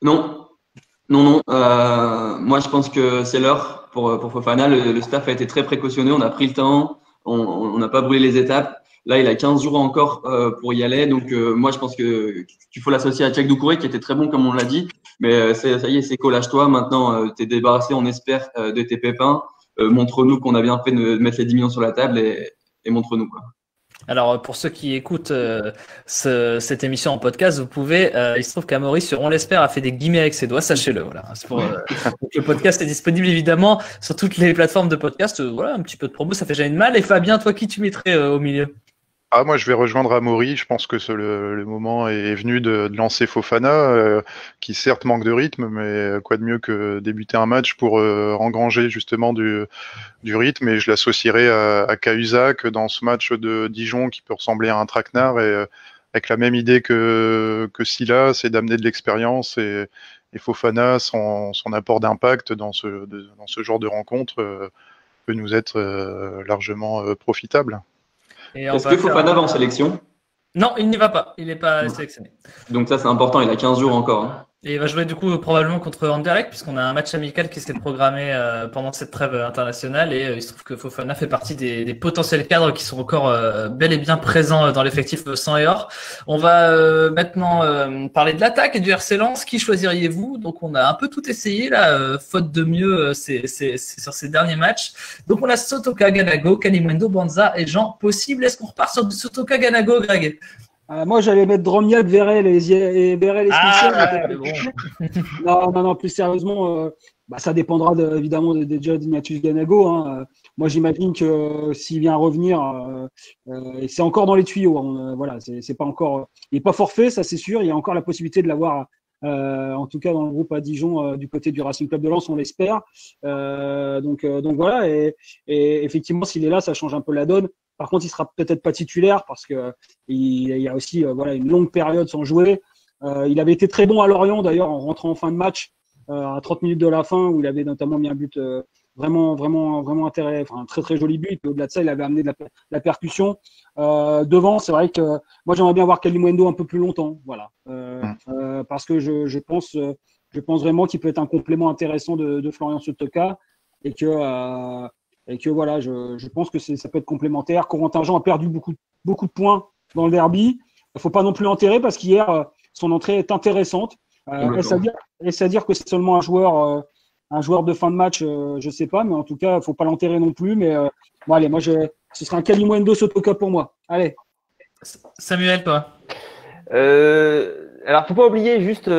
Non. Moi, je pense que c'est l'heure pour Fofana. Le staff a été très précautionneux. On a pris le temps. On n'a pas brûlé les étapes. Là, il a 15 jours encore pour y aller. Donc, moi, je pense qu'il faut l'associer à Cheikh Doucouré, qui était très bon, comme on l'a dit. Mais ça y est, Seko, lâche-toi. Maintenant, t'es débarrassé, on espère, de tes pépins. Montre-nous qu'on a bien fait de mettre les 10 millions sur la table et montre-nous, quoi. Alors, pour ceux qui écoutent cette émission en podcast, vous pouvez, il se trouve qu'Amaury sur On l'espère a fait des guillemets avec ses doigts, sachez-le. Voilà. C'est pour, le podcast est disponible évidemment sur toutes les plateformes de podcast. Voilà, un petit peu de promo, ça fait jamais de mal. Et Fabien, toi, qui tu mettrais au milieu? Ah, moi, je vais rejoindre Amaury. Je pense que le moment est venu de lancer Fofana, qui certes manque de rythme, mais quoi de mieux que débuter un match pour engranger justement du rythme. Et je l'associerai à Cahuzac dans ce match de Dijon qui peut ressembler à un traquenard, et avec la même idée que Sylla, c'est d'amener de l'expérience, et Fofana, son apport d'impact dans ce genre de rencontre peut nous être largement profitable. Et Est-ce que Fofana va en sélection? Non, il n'y va pas. Il n'est pas sélectionné. Donc ça, c'est important. Il a 15 jours encore. Hein. Et il va jouer du coup probablement contre Anderlecht, puisqu'on a un match amical qui s'est programmé pendant cette trêve internationale, et il se trouve que Fofana fait partie des potentiels cadres qui sont encore bel et bien présents dans l'effectif sang et or. On va maintenant parler de l'attaque et du RC Lens. Qui choisiriez-vous? Donc on a un peu tout essayé là, faute de mieux, c'est sur ces derniers matchs. Donc on a Sotoka, Ganago, Kalimuendo, Banza et Jean Possible. Est-ce qu'on repart sur du Sotoka, Ganago, Greg? Moi, j'allais mettre Dromiak, Verret et Smithson. Non, plus sérieusement, ça dépendra évidemment déjà d'Ignatius Ganago. Hein. Moi, j'imagine que s'il vient revenir, et c'est encore dans les tuyaux. Hein, voilà, c'est pas encore, il n'est pas forfait, ça c'est sûr. Il y a encore la possibilité de l'avoir, en tout cas dans le groupe à Dijon, du côté du Racing Club de Lens, on l'espère. Donc voilà, et effectivement, s'il est là, ça change un peu la donne. Par contre, il sera peut-être pas titulaire parce que il y a aussi une longue période sans jouer. Il avait été très bon à Lorient d'ailleurs en rentrant en fin de match à 30 minutes de la fin, où il avait notamment mis un but vraiment intéressant, un très très joli but. Et au-delà de ça, il avait amené de la percussion. Devant, c'est vrai que moi j'aimerais bien voir Kalimuendo un peu plus longtemps, voilà, parce que je pense vraiment qu'il peut être un complément intéressant de Florian Sotoka, et que voilà, je pense que ça peut être complémentaire. Corentin Jean a perdu beaucoup de points dans le derby. Il ne faut pas non plus l'enterrer, parce qu'hier, son entrée est intéressante. Est-ce à dire que c'est seulement un joueur de fin de match, je ne sais pas, mais en tout cas, il ne faut pas l'enterrer non plus. Mais bon, allez, moi, ce sera un Kalimuendo Sotoka pour moi. Allez. Samuel, toi? Alors, faut pas oublier, juste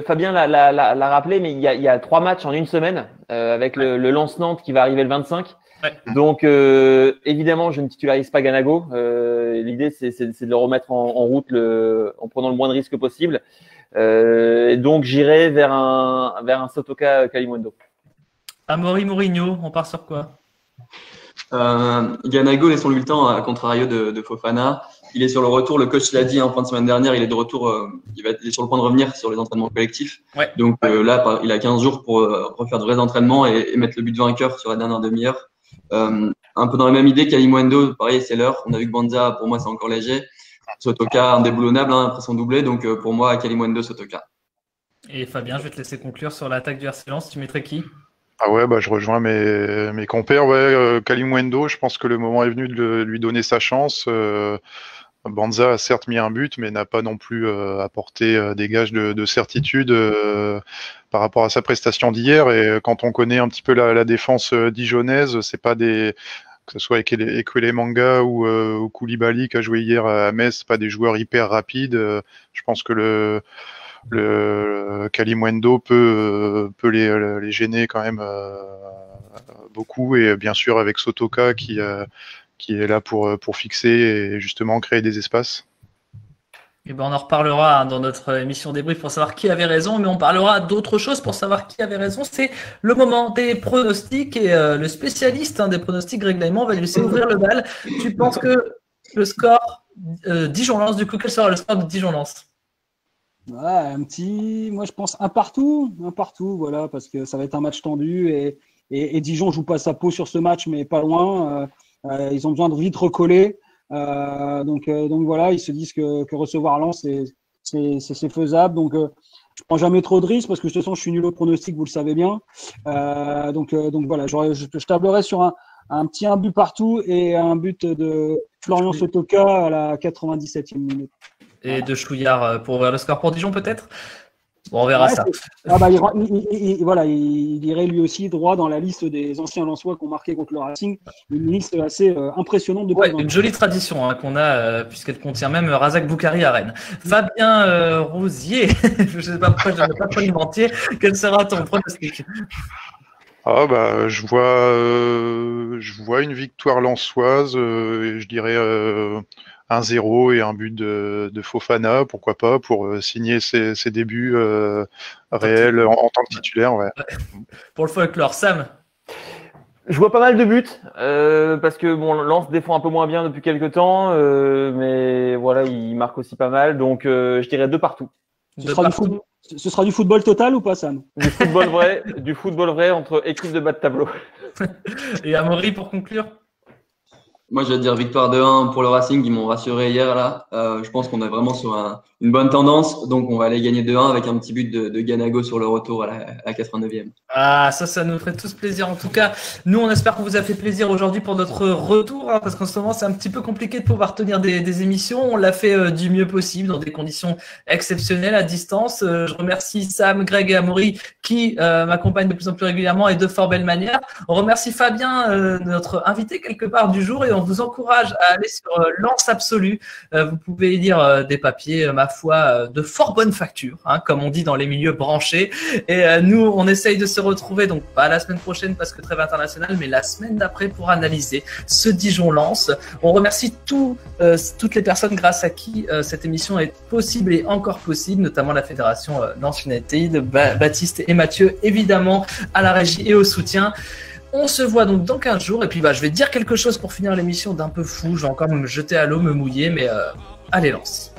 Fabien l'a rappelé, mais il y a 3 matchs en une semaine, avec le Lens-Nantes qui va arriver le 25. Ouais. Donc évidemment, je ne titularise pas Ganago. L'idée, c'est de le remettre en route en prenant le moins de risques possible. Donc j'irai vers un Sotoka Kalimuendo. Amaury Mourinho, on part sur quoi? Ganago, laissons-lui le temps, à contrario de Fofana. Il est sur le retour, le coach l'a dit en fin de semaine dernière, il est de retour, il est sur le point de revenir sur les entraînements collectifs. Ouais. Donc là, il a 15 jours pour refaire de vrais entraînements et mettre le but vainqueur sur la dernière demi-heure. Un peu dans la même idée, Kalimuendo, pareil, c'est l'heure. On a vu que Banza, pour moi, c'est encore léger. Sotoka, indéboulonnable, après son doublé. Donc pour moi, Kalimuendo, Sotoka. Et Fabien, je vais te laisser conclure sur l'attaque du RC Lens. Tu mettrais qui? Ah ouais, je rejoins mes compères. Ouais, Kalimuendo, je pense que le moment est venu de lui donner sa chance. Banza a certes mis un but, mais n'a pas non plus apporté des gages de certitude par rapport à sa prestation d'hier. Et quand on connaît un petit peu la défense dijonnaise, c'est pas que ce soit Ekwele Manga ou Koulibaly qui a joué hier à Metz, pas des joueurs hyper rapides. Je pense que le Kalimuendo peut les gêner quand même beaucoup, et bien sûr avec Sotoka qui est là pour fixer et justement créer des espaces. Et on en reparlera dans notre émission débrief pour savoir qui avait raison, mais on parlera d'autres choses pour savoir qui avait raison. C'est le moment des pronostics, et le spécialiste des pronostics, Greg Laiman, va lui laisser ouvrir le bal. Tu penses que le score Dijon-Lens, du coup, quel sera le score de Dijon-Lens? Moi je pense un partout, voilà, parce que ça va être un match tendu, et Dijon joue pas sa peau sur ce match, mais pas loin. Ils ont besoin de vite recoller. Donc voilà, ils se disent que recevoir Lens, c'est faisable. Donc je prends jamais trop de risques, parce que de toute façon je suis nul au pronostic, vous le savez bien. Donc voilà, je tablerai sur un petit but partout et un but de Florian Sotoka à la 97e minute. Et de Chouillard pour ouvrir le score pour Dijon, peut-être? Bon, on verra ça. Il irait lui aussi droit dans la liste des anciens Lensois qui ont marqué contre le Racing. Une liste assez impressionnante de une jolie tradition qu'on a, puisqu'elle contient même Razak Boukari à Rennes. Fabien Rosier, je ne sais pas pourquoi je ne vais pas trop entier. Quel sera ton pronostic? Je vois une victoire lensoise, et je dirais 1-0 et un but de Fofana, pourquoi pas, pour signer ses débuts réels en tant que titulaire. Ouais. Pour le folklore, Sam. Je vois pas mal de buts parce que bon, Lens défend un peu moins bien depuis quelques temps, mais voilà, il marque aussi pas mal, donc je dirais 2 partout. Ce sera du football total ou pas, Sam? Du football vrai entre équipes de bas de tableau. Et Amaury pour conclure. Moi, je vais dire victoire de 1 pour le Racing. Ils m'ont rassuré hier là. Je pense qu'on est vraiment sur une bonne tendance. Donc, on va aller gagner 2-1 avec un petit but de Ganago sur le retour à la 89e. Ah, ça nous ferait tous plaisir. En tout cas, nous, on espère qu'on vous a fait plaisir aujourd'hui pour notre retour, parce qu'en ce moment, c'est un petit peu compliqué de pouvoir tenir des émissions. On l'a fait du mieux possible, dans des conditions exceptionnelles à distance. Je remercie Sam, Greg et Amaury qui m'accompagnent de plus en plus régulièrement et de fort belle manière. On remercie Fabien, notre invité quelque part du jour, et on vous encourage à aller sur Lens Absolu. Vous pouvez y lire des papiers, ma foi, de fort bonne facture, hein, comme on dit dans les milieux branchés. Et nous, on essaye de se retrouver, donc pas la semaine prochaine parce que trêve internationale, mais la semaine d'après pour analyser ce Dijon-Lens. On remercie toutes les personnes grâce à qui cette émission est possible et encore possible, notamment la fédération Lens United, Baptiste et Mathieu, évidemment, à la régie et au soutien. On se voit donc dans 15 jours, et puis je vais dire quelque chose pour finir l'émission d'un peu fou. Je vais encore me jeter à l'eau, me mouiller, mais allez, Lens.